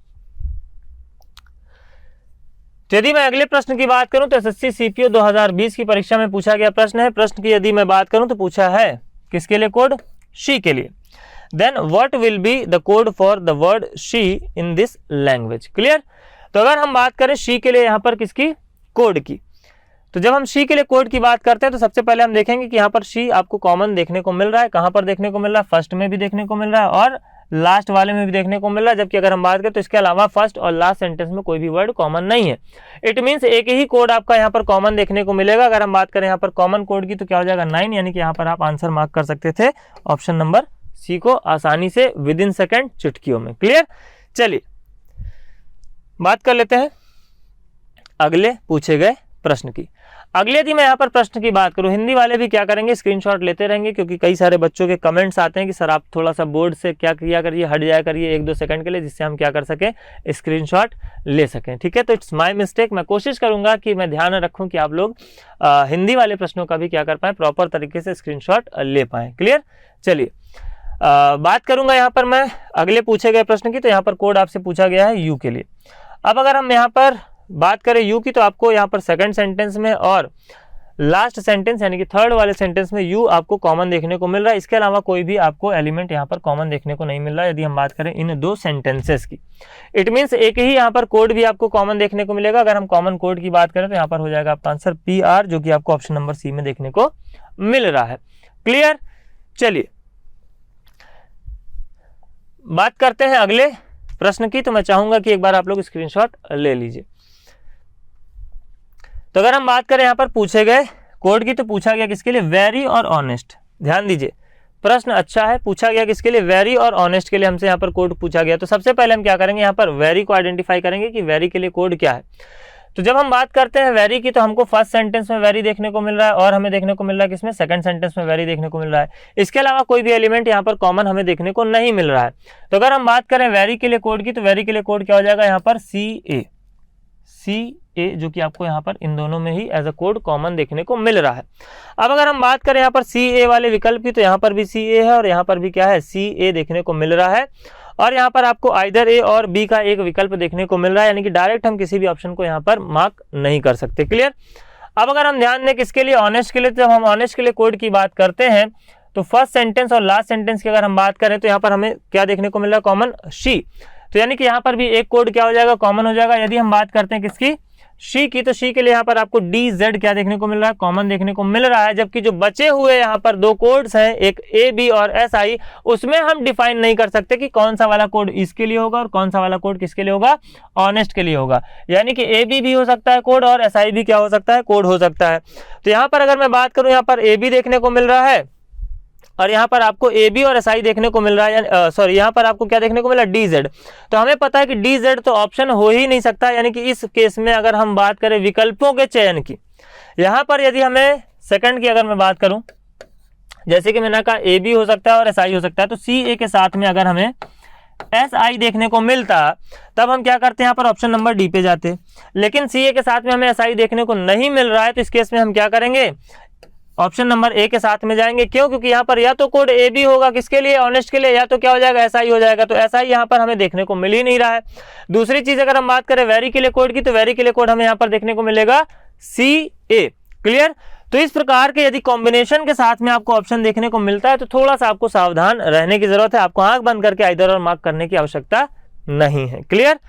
यदि मैं अगले प्रश्न की बात करूं तो एसएससी सीपीओ 2020 की परीक्षा में पूछा गया प्रश्न है। प्रश्न की यदि मैं बात करूं तो पूछा है किसके लिए कोड, शी के लिए। Then what will be the code for the word she in this language. Clear. तो अगर हम बात करें शी के लिए यहां पर किसकी, कोड की, तो जब हम शी के लिए कोड की बात करते हैं तो सबसे पहले हम देखेंगे कि यहाँ पर शी आपको कॉमन देखने को मिल रहा है। कहां पर देखने को मिल रहा है, फर्स्ट में भी देखने को मिल रहा है और लास्ट वाले में भी देखने को मिल रहा है। जबकि अगर हम बात करें तो इसके अलावा फर्स्ट और लास्ट सेंटेंस में कोई भी वर्ड कॉमन नहीं है। इट मीन्स एक ही कोड आपका यहाँ पर कॉमन देखने को मिलेगा। अगर हम बात करें यहाँ पर कॉमन कोड की तो क्या हो जाएगा, 9, यानी कि यहाँ पर आप आंसर मार्क कर सकते थे ऑप्शन नंबर सी को आसानी से विद इन सेकेंड चुटकियों में। क्लियर। चलिए बात कर लेते हैं अगले पूछे गए प्रश्न की। अगले यदि मैं यहाँ पर प्रश्न की बात करूं, हिंदी वाले भी क्या करेंगे, स्क्रीनशॉट लेते रहेंगे, क्योंकि कई सारे बच्चों के कमेंट्स आते हैं कि सर आप थोड़ा सा बोर्ड से क्या किया करिए, हट जाया करिए 1-2 सेकंड के लिए, जिससे हम क्या कर सकें, स्क्रीनशॉट ले सकें। ठीक है, तो इट्स माय मिस्टेक। मैं कोशिश करूंगा कि मैं ध्यान रखूं कि आप लोग हिंदी वाले प्रश्नों का भी क्या कर पाए, प्रॉपर तरीके से स्क्रीनशॉट ले पाए। क्लियर। चलिए बात करूंगा यहाँ पर मैं अगले पूछे गए प्रश्न की। तो यहाँ पर कोड आपसे पूछा गया है यू के लिए। अब अगर हम यहाँ पर बात करें यू की, तो आपको यहाँ पर सेकंड सेंटेंस में और लास्ट सेंटेंस यानी कि थर्ड वाले सेंटेंस में यू आपको कॉमन देखने को मिल रहा है। इसके अलावा कोई भी आपको एलिमेंट यहाँ पर कॉमन देखने को नहीं मिल रहा है यदि हम बात करें इन 2 सेंटेंसेस की। इट मीन्स एक ही यहाँ पर कोड भी आपको कॉमन देखने को मिलेगा। अगर हम कॉमन कोड की बात करें तो यहाँ पर हो जाएगा आपका आंसर PR, जो कि आपको ऑप्शन नंबर सी में देखने को मिल रहा है। क्लियर। चलिए बात करते हैं अगले प्रश्न की। तो मैं चाहूंगा कि एक बार आप लोग स्क्रीनशॉट ले लीजिए। तो अगर हम बात करें यहाँ पर पूछे गए कोड की, तो पूछा गया किसके लिए, वेरी और ऑनेस्ट। ध्यान दीजिए प्रश्न अच्छा है, पूछा गया किसके लिए, वेरी और ऑनेस्ट के लिए हमसे यहाँ पर कोड पूछा गया। तो सबसे पहले हम क्या करेंगे, यहाँ पर वेरी को आइडेंटिफाई करेंगे कि वेरी के लिए कोड क्या है। तो जब हम बात करते हैं वेरी की, तो हमको फर्स्ट सेंटेंस में वेरी देखने को मिल रहा है और हमें देखने को मिल रहा है किसमें, सेकंड सेंटेंस में वेरी देखने को मिल रहा है। इसके अलावा कोई भी एलिमेंट यहाँ पर कॉमन हमें देखने को नहीं मिल रहा है। तो अगर हम बात करें वेरी के लिए कोड की, तो वेरी के लिए कोड क्या हो जाएगा, यहाँ पर CA, जो कि आपको यहाँ पर इन दोनों में ही एज अ कोड कॉमन देखने को मिल रहा है। अब अगर हम बात करें यहाँ पर CA वाले विकल्प की, तो यहाँ पर भी CA है और यहाँ पर भी क्या है, CA देखने को मिल रहा है। और यहाँ पर आपको आइदर A और B का एक विकल्प देखने को मिल रहा है, यानी कि डायरेक्ट हम किसी भी ऑप्शन को यहाँ पर मार्क नहीं कर सकते। क्लियर। अब अगर हम ध्यान दें किसके लिए, ऑनेस्ट के लिए, जब हम ऑनेस्ट के लिए कोड की बात करते हैं तो फर्स्ट सेंटेंस और लास्ट सेंटेंस की अगर हम बात करें तो यहाँ पर हमें क्या देखने को मिल रहा है, कॉमन शी। तो यानी कि यहाँ पर भी एक कोड क्या हो जाएगा, कॉमन हो जाएगा। यदि हम बात करते हैं किसकी, शी की, तो शी के लिए यहाँ पर आपको DZ क्या देखने को मिल रहा है, कॉमन देखने को मिल रहा है। जबकि जो बचे हुए यहाँ पर 2 कोड्स हैं, एक AB और SI, उसमें हम डिफाइन नहीं कर सकते कि कौन सा वाला कोड इसके लिए होगा और कौन सा वाला कोड किसके लिए होगा, ऑनेस्ट के लिए होगा। यानी कि AB भी हो सकता है कोड और SI भी क्या हो सकता है, कोड हो सकता है। तो यहाँ पर अगर मैं बात करूँ, यहाँ पर AB देखने को मिल रहा है और यहाँ पर आपको AB और SI देखने को मिल रहा है, सॉरी यहाँ पर आपको क्या देखने को मिला, DZ। तो हमें पता है कि DZ तो ऑप्शन हो ही नहीं सकता। यानी कि इस केस में अगर हम बात करें विकल्पों के चयन की, यहाँ पर यदि हमें सेकंड की अगर मैं बात करूं जैसे कि मैंने कहा ए बी हो सकता है और एस आई हो सकता है, तो सी ए के साथ में अगर हमें एस आई देखने को मिलता तब हम क्या करते हैं, यहाँ पर ऑप्शन नंबर डी पे जाते। लेकिन सी ए के साथ में हमें एस आई देखने को नहीं मिल रहा है, तो इस केस में हम क्या करेंगे, ऑप्शन नंबर ए के साथ में जाएंगे। क्यों? क्योंकि यहाँ पर या तो कोड ए बी होगा किसके लिए, ऑनेस्ट के लिए, या तो क्या हो जाएगा, एस आई हो जाएगा। तो एस आई यहाँ पर हमें देखने को मिल ही नहीं रहा है। दूसरी चीज अगर हम बात करें वेरी के लिए कोड की, तो वेरी के लिए कोड हमें यहाँ पर देखने को मिलेगा सी ए। क्लियर? तो इस प्रकार के यदि कॉम्बिनेशन के साथ में आपको ऑप्शन देखने को मिलता है तो थोड़ा सा आपको सावधान रहने की जरूरत है। आपको आंख बंद करके आइदर और मार्क करने की आवश्यकता नहीं है। क्लियर?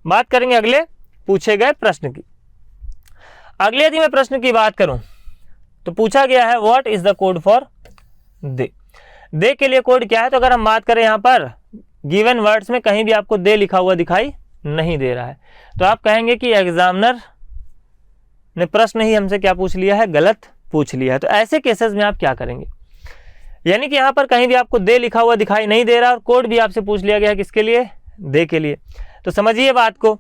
बात करेंगे अगले पूछे गए प्रश्न की। अगले यदि मैं प्रश्न की बात करूं तो पूछा गया है what is the code for दे। दे के लिए कोड क्या है? तो अगर हम बात करें यहां पर गिवन वर्ड्स में कहीं भी आपको दे लिखा हुआ दिखाई नहीं दे रहा है, तो आप कहेंगे कि एग्जामिनर ने प्रश्न ही हमसे क्या पूछ लिया है, गलत पूछ लिया है। तो ऐसे केसेस में आप क्या करेंगे, यानी कि यहां पर कहीं भी आपको दे लिखा हुआ दिखाई नहीं दे रहा और कोड भी आपसे पूछ लिया गया है किसके लिए, दे के लिए। तो समझिए बात को।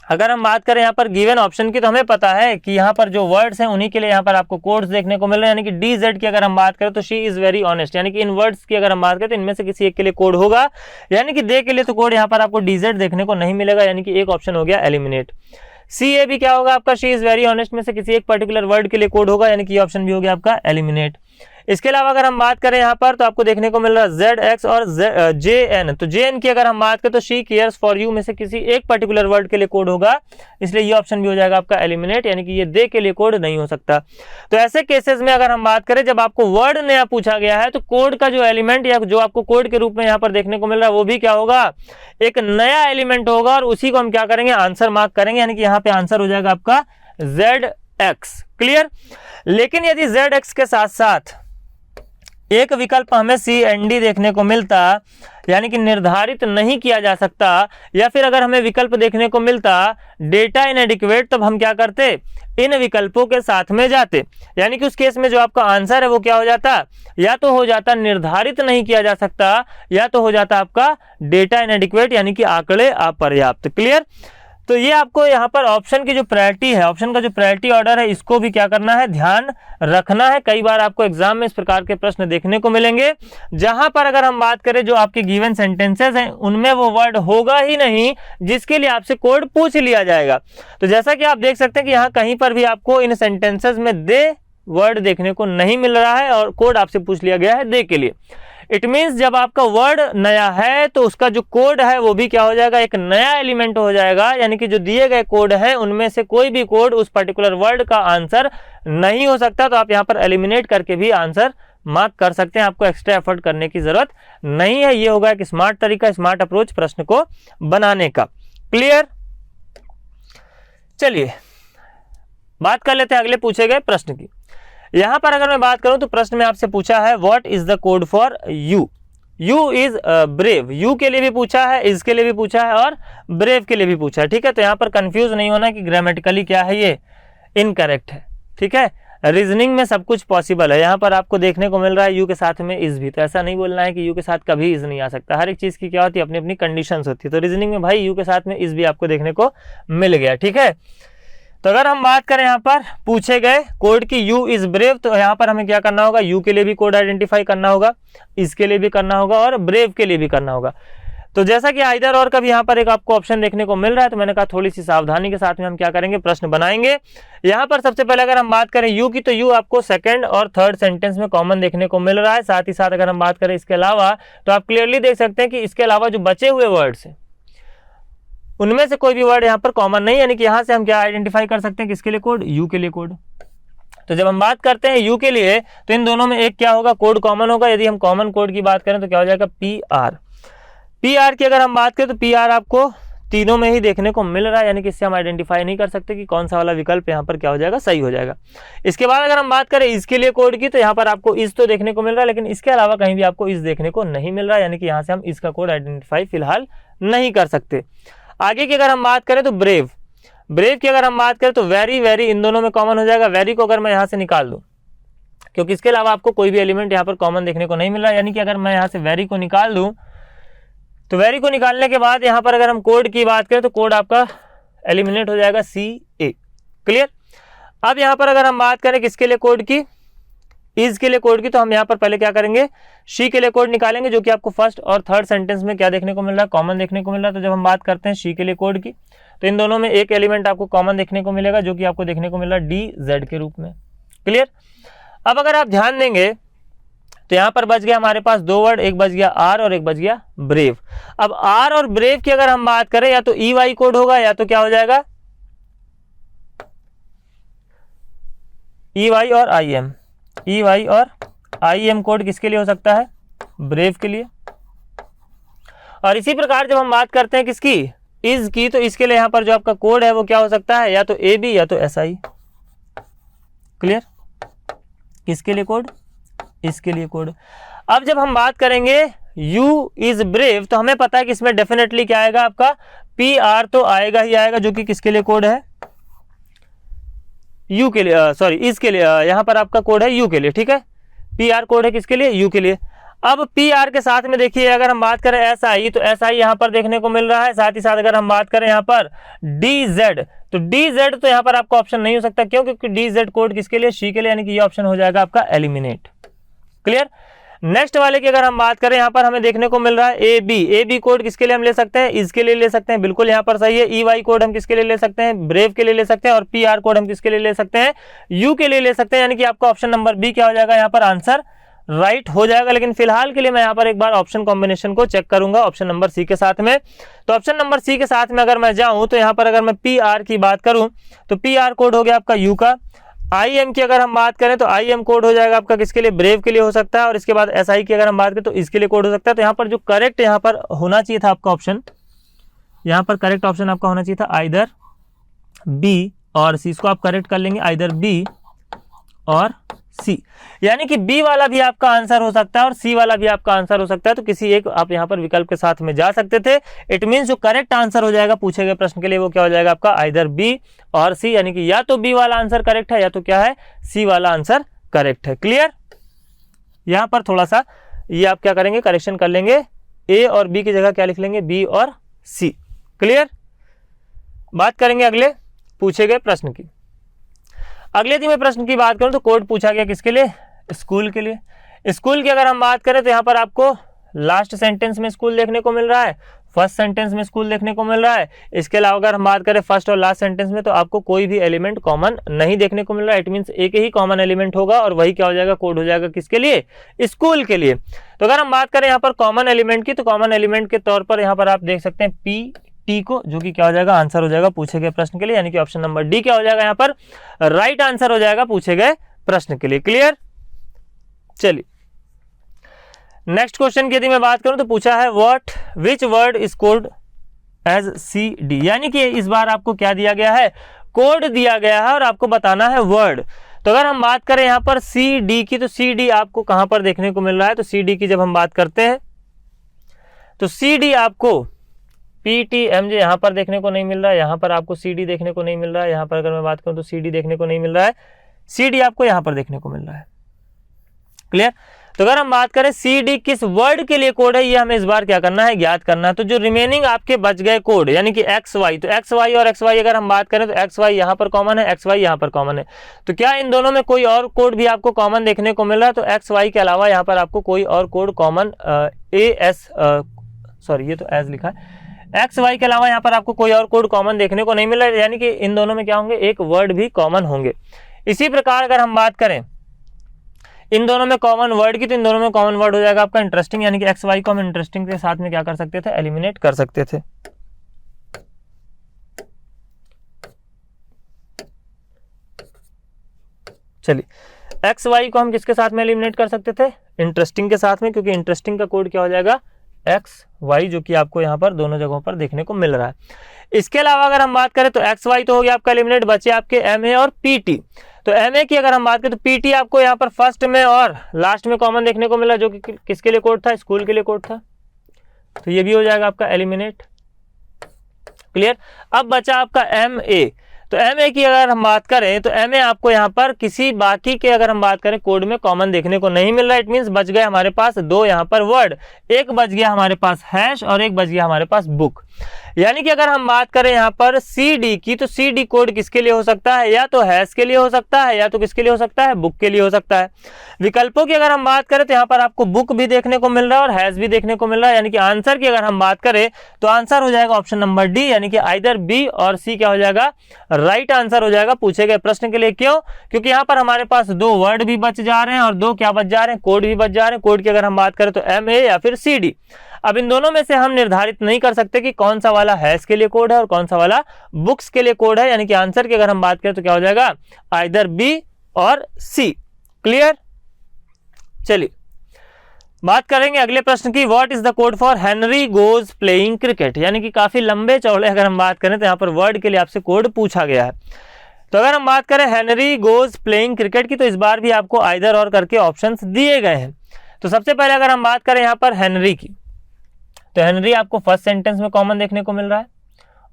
अगर हम बात करें यहाँ पर गिवन ऑप्शन की, तो हमें पता है कि यहाँ पर जो वर्ड्स हैं उन्हीं के लिए यहाँ पर आपको कोड्स देखने को मिल रहे हैं। यानी कि डी जेड की अगर हम बात करें तो शी इज वेरी ऑनेस्ट, यानी कि इन वर्ड्स की अगर हम बात करें तो इनमें से किसी एक के लिए कोड होगा। यानी कि दे के लिए तो कोड यहाँ पर आपको डी जेड देखने को नहीं मिलेगा, यानी कि एक ऑप्शन हो गया एलिमिनेट। सी ए भी क्या होगा आपका, शी इज वेरी ऑनेस्ट में से किसी एक पर्टिकुलर वर्ड के लिए कोड होगा, यानी कि ये ऑप्शन भी हो गया आपका एलिमिनेट। इसके अलावा अगर हम बात करें यहाँ पर तो आपको देखने को मिल रहा है जेड एक्स और जे एन। तो जे एन की अगर हम बात करें तो शी केयर्स फॉर यू में से किसी एक पर्टिकुलर वर्ड के लिए कोड होगा, इसलिए ये ऑप्शन भी हो जाएगा आपका एलिमिनेट, यानी कि ये दे के लिए कोड नहीं हो सकता। तो ऐसे केसेस में अगर हम बात करें जब आपको वर्ड नया पूछा गया है तो कोड का जो एलिमेंट या जो आपको कोड के रूप में यहाँ पर देखने को मिल रहा है वो भी क्या होगा, एक नया एलिमेंट होगा और उसी को हम क्या करेंगे, आंसर मार्क करेंगे, यानी कि यहाँ पे आंसर हो जाएगा आपका जेड एक्स। क्लियर? लेकिन यदि जेड एक्स के साथ साथ एक विकल्प हमें सी एन डी देखने को मिलता, यानी कि निर्धारित नहीं किया जा सकता, या फिर अगर हमें विकल्प देखने को मिलता डेटा इनएडिक्वेट, तब हम क्या करते, इन विकल्पों के साथ में जाते। यानी कि उस केस में जो आपका आंसर है वो क्या हो जाता, या तो हो जाता निर्धारित नहीं किया जा सकता, या तो हो जाता आपका डेटा इनएडिक्वेट, यानी कि आंकड़े अपर्याप्त। क्लियर? तो ये आपको यहाँ पर ऑप्शन की जो प्रायोरिटी है, ऑप्शन का जो प्रायोरिटी ऑर्डर है, इसको भी क्या करना है, ध्यान रखना है। कई बार आपको एग्जाम में इस प्रकार के प्रश्न देखने को मिलेंगे जहां पर अगर हम बात करें जो आपके गिवन सेंटेंसेस हैं उनमें वो वर्ड होगा ही नहीं जिसके लिए आपसे कोड पूछ लिया जाएगा। तो जैसा कि आप देख सकते हैं कि यहाँ कहीं पर भी आपको इन सेंटेंसेस में दे वर्ड देखने को नहीं मिल रहा है और कोड आपसे पूछ लिया गया है दे के लिए। इट मीन्स जब आपका वर्ड नया है तो उसका जो कोड है वो भी क्या हो जाएगा, एक नया एलिमेंट हो जाएगा, यानी कि जो दिए गए कोड हैं उनमें से कोई भी कोड उस पर्टिकुलर वर्ड का आंसर नहीं हो सकता। तो आप यहाँ पर एलिमिनेट करके भी आंसर मार्क कर सकते हैं, आपको एक्स्ट्रा एफर्ट करने की जरूरत नहीं है। ये होगा एक स्मार्ट तरीका, स्मार्ट अप्रोच प्रश्न को बनाने का। क्लियर? चलिए बात कर लेते हैं अगले पूछे गए प्रश्न की। यहां पर अगर मैं बात करूं तो प्रश्न में आपसे पूछा है what is the code for you. You is brave, you के लिए भी पूछा है, इज के लिए भी पूछा है और ब्रेव के लिए भी पूछा है। ठीक है? तो यहां पर कंफ्यूज नहीं होना कि ग्रामेटिकली क्या है, ये इनकरेक्ट है। ठीक है? रीजनिंग में सब कुछ पॉसिबल है। यहाँ पर आपको देखने को मिल रहा है यू के साथ में इज भी, तो ऐसा नहीं बोलना है कि यू के साथ कभी इज नहीं आ सकता। हर एक चीज की क्या होती है, अपनी अपनी कंडीशंस होती है। तो रीजनिंग में भाई यू के साथ में इज भी आपको देखने को मिल गया। ठीक है? तो अगर हम बात करें यहाँ पर पूछे गए कोड की यू इज ब्रेव, तो यहाँ पर हमें क्या करना होगा, यू के लिए भी कोड आइडेंटिफाई करना होगा, इज के लिए भी करना होगा और ब्रेव के लिए भी करना होगा। तो जैसा कि आइदर और का भी यहाँ पर एक आपको ऑप्शन देखने को मिल रहा है, तो मैंने कहा थोड़ी सी सावधानी के साथ में हम क्या करेंगे, प्रश्न बनाएंगे। यहाँ पर सबसे पहले अगर हम बात करें यू की, तो यू आपको सेकंड और थर्ड सेंटेंस में कॉमन देखने को मिल रहा है। साथ ही साथ अगर हम बात करें इसके अलावा, तो आप क्लियरली देख सकते हैं कि इसके अलावा जो बचे हुए वर्ड्स हैं उनमें से कोई भी वर्ड यहाँ पर कॉमन नहीं, यानी कि यहाँ से हम क्या आइडेंटिफाई कर सकते हैं, किसके लिए कोड, यू के लिए कोड। तो जब हम बात करते हैं यू के लिए तो इन दोनों में एक क्या होगा, कोड कॉमन होगा। यदि हम कॉमन कोड की बात करें तो क्या हो जाएगा, पी आर। पी आर की अगर हम बात करें तो पी आर आपको तीनों में ही देखने को मिल रहा है, यानी कि इससे हम आइडेंटिफाई नहीं कर सकते कि कौन सा वाला विकल्प यहाँ पर क्या हो जाएगा, सही हो जाएगा। इसके बाद अगर हम बात करें इसके लिए कोड की, तो यहाँ पर आपको इस तो देखने को मिल रहा है, लेकिन इसके अलावा कहीं भी आपको इस देखने को नहीं मिल रहा है, यानी कि यहाँ से हम इसका कोड आइडेंटिफाई फिलहाल नहीं कर सकते। आगे की अगर हम बात करें तो ब्रेव, ब्रेव की अगर हम बात करें तो वेरी वेरी इन दोनों में कॉमन हो जाएगा। वेरी को अगर मैं यहाँ से निकाल दूं, क्योंकि इसके अलावा आपको कोई भी एलिमेंट यहाँ पर कॉमन देखने को नहीं मिल रहा, यानी कि अगर मैं यहाँ से वेरी को निकाल दूं, तो वेरी को निकालने के बाद यहाँ पर अगर हम कोड की बात करें तो कोड आपका एलिमिनेट हो जाएगा, सी ए। क्लियर? अब यहाँ पर अगर हम बात करें किसके लिए कोड की, इज के लिए कोड की, तो हम यहाँ पर पहले क्या करेंगे, शी के लिए कोड निकालेंगे, जो कि आपको फर्स्ट और थर्ड सेंटेंस में क्या देखने को मिल रहा है, कॉमन देखने को मिल रहा है। तो जब हम बात करते हैं शी के लिए कोड की, तो इन दोनों में एक एलिमेंट आपको कॉमन देखने को मिलेगा, जो कि आपको देखने को मिल रहा है डी जेड के रूप में। क्लियर। अब अगर आप ध्यान देंगे तो यहां पर बच गया हमारे पास दो वर्ड, एक बच गया आर और एक बच गया ब्रेव। अब आर और ब्रेव की अगर हम बात करें, या तो ई वाई कोड होगा या तो क्या हो जाएगा, ई वाई और आई एम। ई वाई और आई एम कोड किसके लिए हो सकता है, ब्रेव के लिए। और इसी प्रकार जब हम बात करते हैं किसकी, इज की, तो इसके लिए यहां पर जो आपका कोड है वो क्या हो सकता है, या तो ए बी या तो एस आई। क्लियर। किसके लिए कोड, इसके लिए कोड। अब जब हम बात करेंगे यू इज ब्रेव, तो हमें पता है कि इसमें डेफिनेटली क्या आएगा, आपका पी आर तो आएगा ही आएगा, जो कि किसके लिए कोड है, यू के लिए, सॉरी इसके लिए, यहां पर आपका कोड है यू के लिए। ठीक है, पी आर कोड है किसके लिए, यू के लिए। अब पी आर के साथ में देखिए अगर हम बात करें एस आई, तो एस आई यहां पर देखने को मिल रहा है। साथ ही साथ अगर हम बात करें यहां पर डी जेड, तो डी जेड तो यहां पर आपका ऑप्शन नहीं हो सकता, क्यों, क्योंकि डी जेड कोड किसके लिए, शी के लिए, यानी कि ये ऑप्शन हो जाएगा आपका एलिमिनेट। क्लियर। नेक्स्ट वाले की अगर हम बात करें, यहां पर हमें देखने को मिल रहा है A B. A B code किसके लिए हम ले सकते हैं, इसके लिए ले सकते हैं, बिल्कुल यहां पर सही है। ई वाई कोड हम किसके लिए ले सकते हैं, ब्रेव के लिए ले सकते हैं। और पी आर कोड हम किसके लिए ले सकते हैं, यू के लिए ले सकते हैं। यानी कि आपका ऑप्शन नंबर बी क्या हो जाएगा, यहां पर आंसर राइट हो जाएगा। लेकिन फिलहाल के लिए मैं यहां पर एक बार ऑप्शन कॉम्बिनेशन को चेक करूंगा ऑप्शन नंबर सी के साथ में। तो ऑप्शन नंबर सी के साथ में अगर मैं जाऊं, तो यहां पर अगर मैं पी आर की बात करूं, तो पी आर कोड हो गया आपका यू का। आई एम की अगर हम बात करें, तो आई एम कोड हो जाएगा आपका किसके लिए, ब्रेव के लिए हो सकता है। और इसके बाद एस आई की अगर हम बात करें, तो इसके लिए कोड हो सकता है। तो यहाँ पर जो करेक्ट यहाँ पर होना चाहिए था आपका ऑप्शन, यहाँ पर करेक्ट ऑप्शन आपका होना चाहिए था आइदर बी और सी। इसको आप करेक्ट कर लेंगे, आइदर बी और सी, यानी कि बी वाला भी आपका आंसर हो सकता है और सी वाला भी आपका आंसर हो सकता है। तो किसी एक आप यहाँ पर विकल्प के साथ में जा सकते थे। इट मींस जो करेक्ट आंसर हो जाएगा पूछे गए प्रश्न के लिए, वो क्या हो जाएगा आपका आइदर बी और सी, यानी कि या तो बी वाला आंसर करेक्ट है या तो क्या है, सी वाला आंसर करेक्ट है। क्लियर। यहां पर थोड़ा सा ये आप क्या करेंगे, करेक्शन कर लेंगे, ए और बी की जगह क्या लिख लेंगे, बी और सी। क्लियर। बात करेंगे अगले पूछे गए प्रश्न की। अगले दिन में प्रश्न की बात करूं, तो कोड पूछा गया किसके लिए, स्कूल के लिए। स्कूल की अगर हम बात करें, तो यहां पर आपको लास्ट सेंटेंस में स्कूल देखने को मिल रहा है, फर्स्ट सेंटेंस में स्कूल देखने को मिल रहा है। इसके अलावा अगर हम बात करें फर्स्ट और लास्ट सेंटेंस में, तो आपको कोई भी एलिमेंट कॉमन नहीं देखने को मिल रहा है। इट मींस एक ही कॉमन एलिमेंट होगा और वही क्या हो जाएगा, कोड हो जाएगा किसके लिए, स्कूल के लिए। तो अगर हम बात करें यहाँ पर कॉमन एलिमेंट की, तो कॉमन एलिमेंट के तौर पर यहाँ पर आप देख सकते हैं पी टी को, जो कि क्या हो जाएगा, आंसर हो जाएगा पूछे गए प्रश्न के लिए। यानी कि ऑप्शन नंबर डी क्या हो जाएगा, यहाँ पर राइट आंसर हो जाएगा पूछे गए प्रश्न के लिए। क्लियर। चलिए नेक्स्ट क्वेश्चन की यदि मैं बात करूं, तो पूछा है what which word is code as C D, यानी कि इस बार आपको क्या दिया गया है, कोड दिया गया है और आपको बताना है वर्ड। तो अगर हम बात करें यहाँ पर सी डी की, तो सी डी आपको कहां पर देखने को मिल रहा है, तो सी डी की जब हम बात करते हैं, तो सी डी आपको पी टी एम जे यहां पर देखने को नहीं मिल रहा है, यहां पर आपको सी डी देखने को नहीं मिल रहा है। यहां पर अगर मैं बात करूं, तो सी डी देखने को नहीं मिल रहा है, सी डी आपको यहां पर देखने को मिल रहा है। क्लियर। तो अगर हम बात करें सी डी किस वर्ड के लिए कोड है, ये हमें इस बार क्या करना है, ज्ञात करना है। तो जो रिमेनिंग आपके बच गए कोड, यानी कि एक्स वाई, तो एक्स वाई और एक्स वाई अगर हम बात करें, तो एक्स वाई यहां पर कॉमन है, एक्स वाई यहां पर कॉमन है। तो क्या इन दोनों में कोई और कोड भी आपको कॉमन देखने को मिल रहा है, तो एक्स वाई के अलावा यहां पर आपको कोई और code common A S, sorry ये तो एज लिखा है, एक्स वाई के अलावा यहाँ पर आपको कोई और कोड कॉमन देखने को नहीं मिल रहा है। यानी कि इन दोनों में क्या होंगे, एक वर्ड भी कॉमन होंगे। इसी प्रकार अगर हम बात करें इन दोनों में कॉमन वर्ड की, तो इन दोनों में कॉमन वर्ड हो जाएगा आपका इंटरेस्टिंग, यानी कि एक्स वाई को हम इंटरेस्टिंग के साथ में क्या कर सकते थे, एलिमिनेट कर सकते थे। चलिए एक्स वाई को हम किसके साथ में एलिमिनेट कर सकते थे, इंटरेस्टिंग के साथ में, क्योंकि इंटरेस्टिंग का कोड क्या हो जाएगा, एक्स वाई, जो कि आपको यहाँ पर दोनों जगहों पर देखने को मिल रहा है। इसके अलावा अगर हम बात करें, तो एक्स वाई तो हो गया आपका एलिमिनेट, बचे आपके एम ए और पी टी। तो एम ए की अगर हम बात करें, तो पी टी आपको यहाँ पर फर्स्ट में और लास्ट में कॉमन देखने को मिला, जो कि किसके लिए कोड था, स्कूल के लिए कोड था। तो ये भी हो जाएगा आपका एलिमिनेट। क्लियर। अब बचा आपका एम ए, तो MA की अगर हम बात करें तो MA आपको यहाँ पर किसी बाकी के अगर हम बात करें कोड में कॉमन देखने को नहीं मिल रहा है। इट मीन्स बच गए हमारे पास दो यहाँ पर वर्ड, एक बच गया हमारे पास हैश और एक बच गया हमारे पास बुक। यानी कि अगर हम बात करें यहाँ पर CD की, तो CD कोड किसके लिए हो सकता है, या तो हैश के लिए हो सकता है या तो किसके लिए हो सकता है, बुक के लिए हो सकता है। विकल्पों की अगर हम बात करें तो यहाँ पर आपको बुक भी देखने को मिल रहा है और हैश भी देखने को मिल रहा है। यानी कि आंसर की अगर हम बात करें तो आंसर हो जाएगा ऑप्शन नंबर डी, यानी कि आइदर बी और सी क्या हो जाएगा, राइट आंसर हो जाएगा पूछे गए प्रश्न के लिए। क्यों? क्योंकि यहाँ पर हमारे पास दो वर्ड भी बच जा रहे हैं और दो क्या बच जा रहे हैं, कोड भी बच जा रहे हैं। कोड की अगर हम बात करें तो MA या फिर CD। अब इन दोनों में से हम निर्धारित नहीं कर सकते कि कौन सा वाला हैश के लिए कोड है और कौन सा वाला बुक्स के लिए कोड है। यानी कि आंसर की अगर हम बात करें तो क्या हो जाएगा, आइदर बी और सी। क्लियर? चलिए बात करेंगे अगले प्रश्न की। What is the code for Henry goes playing cricket. यानी कि काफी लंबे चौड़े अगर हम बात करें तो यहाँ पर वर्ड के लिए आपसे कोड पूछा गया है। तो अगर हम बात करें हेनरी गोज प्लेइंग क्रिकेट की, तो इस बार भी आपको आइदर और करके ऑप्शंस दिए गए हैं। तो सबसे पहले अगर हम बात करें यहाँ पर हेनरी की, तो हेनरी आपको फर्स्ट सेंटेंस में कॉमन देखने को मिल रहा है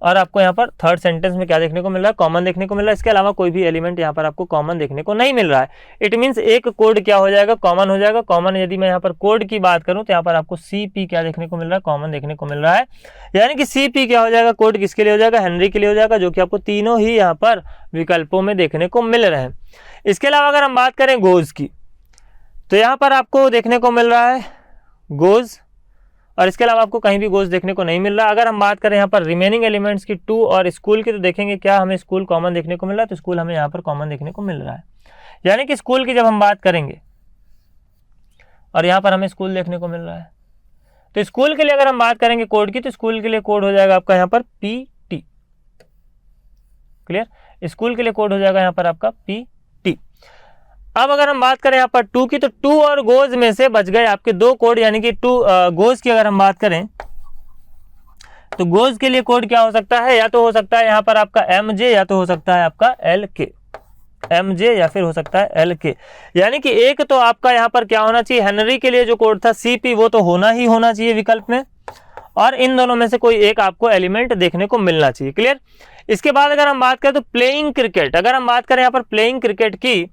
और आपको यहाँ पर थर्ड सेंटेंस में क्या देखने को मिल रहा है, कॉमन देखने को मिल रहा है। इसके अलावा कोई भी एलिमेंट यहाँ पर आपको कॉमन देखने को नहीं मिल रहा है। इट मीन्स एक कोड क्या हो जाएगा, कॉमन हो जाएगा। कॉमन यदि मैं यहाँ पर कोड की बात करूँ तो यहाँ पर आपको CP क्या देखने को मिल रहा है, कॉमन देखने को मिल रहा है। यानी कि CP क्या हो जाएगा, कोड किसके लिए हो जाएगा, हेनरी के लिए हो जाएगा, जो कि आपको तीनों ही यहाँ पर विकल्पों में देखने को मिल रहे हैं। इसके अलावा अगर हम बात करें गोज की, तो यहाँ पर आपको देखने को मिल रहा है गोज, और इसके अलावा आपको कहीं भी गोज देखने को नहीं मिल रहा। अगर हम बात करें यहाँ पर रिमेनिंग एलिमेंट्स की 2 और स्कूल की, तो देखेंगे क्या हमें स्कूल कॉमन देखने को मिल रहा है, तो स्कूल हमें यहाँ पर कॉमन देखने को मिल रहा है। यानी कि स्कूल की जब हम बात करेंगे और यहाँ पर हमें स्कूल देखने को मिल रहा है, तो स्कूल के लिए अगर हम बात करेंगे कोड की, तो स्कूल के लिए कोड हो जाएगा आपका यहाँ पर PT। क्लियर? स्कूल के लिए कोड हो जाएगा यहाँ पर आपका PT। अब अगर हम बात करें यहाँ पर 2 की, तो 2 और गोज में से बच गए आपके दो कोड। यानी कि 2 गोज की अगर हम बात करें तो गोज के लिए कोड क्या हो सकता है, या तो हो सकता है यहाँ पर आपका MJ या तो हो सकता है आपका LK। MJ या फिर हो सकता है LK। यानी कि एक तो आपका यहाँ पर क्या होना चाहिए, हेनरी के लिए जो कोड था CP, वो तो होना ही होना चाहिए विकल्प में, और इन दोनों में से कोई एक आपको एलिमेंट देखने को मिलना चाहिए। क्लियर? इसके बाद अगर हम बात करें तो प्लेइंग क्रिकेट, अगर हम बात करें यहाँ पर प्लेइंग क्रिकेट की,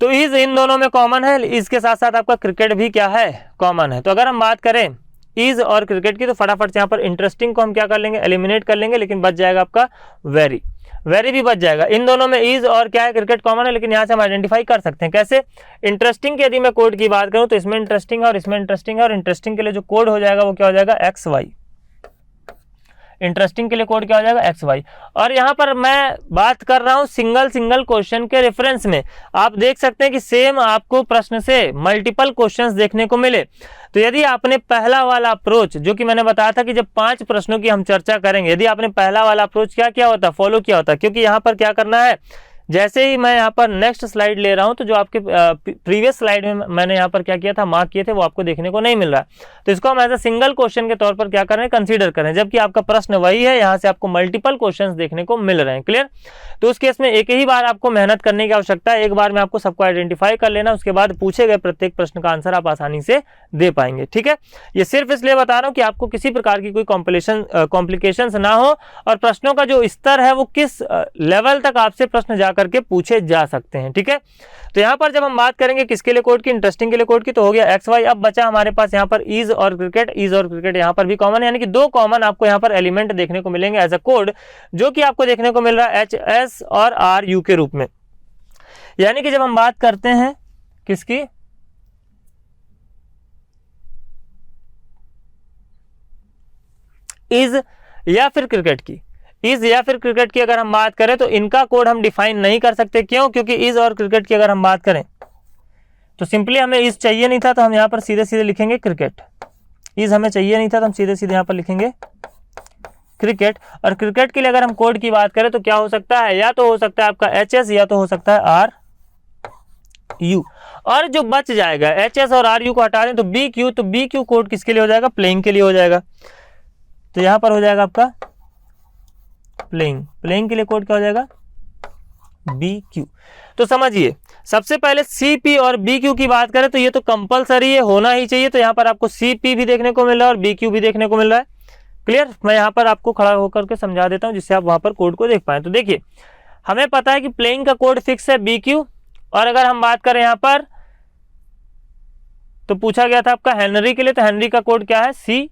तो इज इन दोनों में कॉमन है, इसके साथ साथ आपका क्रिकेट भी क्या है, कॉमन है। तो अगर हम बात करें इज और क्रिकेट की, तो फटाफट से यहाँ पर इंटरेस्टिंग को हम क्या कर लेंगे, एलिमिनेट कर लेंगे, लेकिन बच जाएगा आपका वेरी। वेरी भी बच जाएगा। इन दोनों में इज और क्या है, क्रिकेट कॉमन है, लेकिन यहाँ से हम आइडेंटिफाई कर सकते हैं कैसे, इंटरेस्टिंग की यदि मैं कोड की बात करूँ तो इसमें इंटरेस्टिंग है और इसमें इंटरेस्टिंग है, और इंटरेस्टिंग के लिए जो कोड हो जाएगा वो क्या हो जाएगा, XY। इंटरेस्टिंग के लिए कोड क्या हो जाएगा, XY। और यहाँ पर मैं बात कर रहा हूँ सिंगल क्वेश्चन के रेफरेंस में। आप देख सकते हैं कि सेम आपको प्रश्न से मल्टीपल क्वेश्चंस देखने को मिले। तो यदि आपने पहला वाला अप्रोच, जो कि मैंने बताया था कि जब 5 प्रश्नों की हम चर्चा करेंगे, यदि आपने पहला वाला अप्रोच क्या होता, फॉलो किया होता, क्योंकि यहाँ पर क्या करना है, जैसे ही मैं यहाँ पर नेक्स्ट स्लाइड ले रहा हूँ, तो जो आपके प्रीवियस स्लाइड में मैंने यहाँ पर क्या किया था, मार्क किए थे, वो आपको देखने को नहीं मिल रहा। तो इसको हम एज अ सिंगल क्वेश्चन के तौर पर क्या करें, कंसीडर करें, जबकि आपका प्रश्न वही है, यहाँ से आपको मल्टीपल क्वेश्चंस देखने को मिल रहे हैं। क्लियर? तो उस केस में एक ही बार आपको मेहनत करने की आवश्यकता है, एक बार में आपको सबको आइडेंटिफाई कर लेना, उसके बाद पूछे गए प्रत्येक प्रश्न का आंसर आप आसानी से दे पाएंगे। ठीक है? ये सिर्फ इसलिए बता रहा हूँ कि आपको किसी प्रकार की कोई कॉम्प्लिकेशंस ना हो, और प्रश्नों का जो स्तर है वो किस लेवल तक आपसे प्रश्न जाकर के पूछे जा सकते हैं। ठीक है? तो यहाँ पर जब हम बात करेंगे किसके लिए कोड की, इंटरेस्टिंग के लिए कोड की, तो हो गया XY। अब बचा हमारे पास यहाँ पर इज और क्रिकेट। इज और क्रिकेट यहाँ पर भी कॉमन, यानी कि 2 कॉमन आपको यहाँ पर एलिमेंट देखने को मिलेंगे एज अ कोड, जो कि आपको देखने को मिल रहा है HS और RU के रूप में। यानी कि जब हम बात करते हैं किसकी, इज या फिर क्रिकेट की, इज या फिर क्रिकेट की अगर हम बात करें तो इनका कोड हम डिफाइन नहीं कर सकते। क्यों? क्योंकि इज और क्रिकेट की अगर हम बात करें तो सिंपली हमें इज चाहिए नहीं था, तो हम यहाँ पर सीधे लिखेंगे क्रिकेट। इज हमें चाहिए नहीं था, तो हम सीधे यहाँ पर लिखेंगे क्रिकेट। और क्रिकेट के लिए अगर हम कोड की बात करें तो क्या हो सकता है, या तो हो सकता है आपका HS या तो हो सकता है RU। और जो बच जाएगा HS और RU को हटा दें तो BQ, तो BQ कोड किसके लिए हो जाएगा, प्लेइंग के लिए हो जाएगा। तो यहाँ पर हो जाएगा आपका प्लेइंग के लिए कोड क्या हो जाएगा, BQ। तो समझिए, सबसे पहले CP और BQ की बात करें तो ये तो कंपलसरी है, होना ही चाहिए। तो यहाँ पर आपको CP भी देखने को मिल रहा है और BQ भी देखने को मिल रहा है। क्लियर, मैं यहाँ पर आपको खड़ा होकर के समझा देता हूँ जिससे आप वहां पर कोड को देख पाए। तो देखिए हमें पता है कि प्लेइंग का कोड फिक्स है BQ, और अगर हम बात करें यहाँ पर तो पूछा गया था आपका हेनरी के लिए, तो हेनरी का कोड क्या है CP।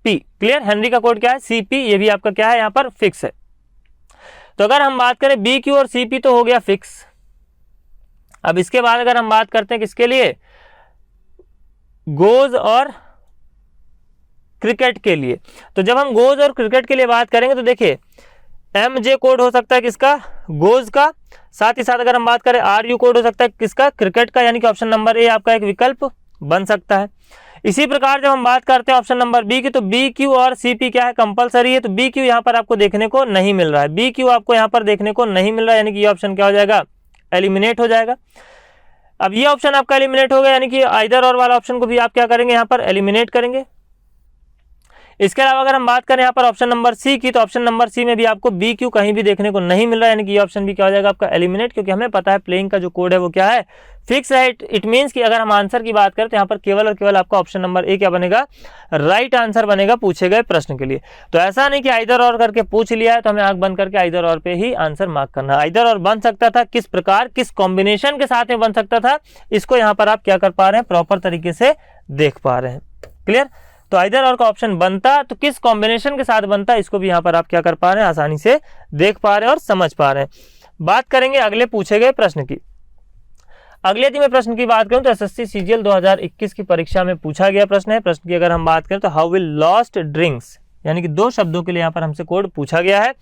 क्लियर, हेनरी का कोड क्या है CP, ये भी आपका क्या है यहाँ पर फिक्स है। तो अगर हम बात करें BQ और CP तो हो गया फिक्स। अब इसके बाद अगर हम बात करते हैं किसके लिए, गोज और क्रिकेट के लिए, तो जब हम गोज और क्रिकेट के लिए बात करेंगे तो देखिए MJ कोड हो सकता है किसका, गोज का, साथ ही साथ अगर हम बात करें RU कोड हो सकता है किसका, क्रिकेट का, यानी कि ऑप्शन नंबर ए आपका एक विकल्प बन सकता है। इसी प्रकार जब हम बात करते हैं ऑप्शन नंबर बी की, तो BQ और CP क्या है, कंपलसरी है, तो BQ यहाँ पर आपको देखने को नहीं मिल रहा है, BQ आपको यहाँ पर देखने को नहीं मिल रहा है, यानी कि ये ऑप्शन क्या हो जाएगा, एलिमिनेट हो जाएगा। अब ये ऑप्शन आपका एलिमिनेट हो गया, यानी कि आइदर और वाला ऑप्शन को भी आप क्या करेंगे, यहाँ पर एलिमिनेट करेंगे। इसके अलावा अगर हम बात करें यहाँ पर ऑप्शन नंबर सी की, तो ऑप्शन नंबर सी में भी आपको BQ कहीं भी देखने को नहीं मिल रहा है, यानी कि ये ऑप्शन भी क्या हो जाएगा आपका एलिमिनेट, क्योंकि हमें पता है प्लेइंग का जो कोड है वो क्या है, फिक्स है। इट मीन्स कि अगर हम आंसर की बात करें तो यहाँ पर केवल और केवल आपका ऑप्शन नंबर ए क्या बनेगा, राइट आंसर बनेगा पूछे गए प्रश्न के लिए। तो ऐसा नहीं कि आइदर और करके पूछ लिया है तो हमें आंख बंद करके आइदर और पे ही आंसर मार्क करना है। आइदर और बन सकता था, किस प्रकार किस कॉम्बिनेशन के साथ में बन सकता था, इसको यहाँ पर आप क्या कर पा रहे हैं, प्रॉपर तरीके से देख पा रहे हैं। क्लियर, तो आइदर और का ऑप्शन बनता तो किस कॉम्बिनेशन के साथ बनता, इसको भी यहाँ पर आप क्या कर पा रहे हैं, आसानी से देख पा रहे हैं और समझ पा रहे हैं। बात करेंगे अगले पूछे गए प्रश्न की। अगले यदि मैं प्रश्न की बात करूं तो SSC CGL 2021 की परीक्षा में पूछा गया प्रश्न है। प्रश्न की अगर हम बात करें तो हाउ विल लॉस्ट ड्रिंक्स, यानी कि 2 शब्दों के लिए यहाँ पर हमसे कोड पूछा गया है।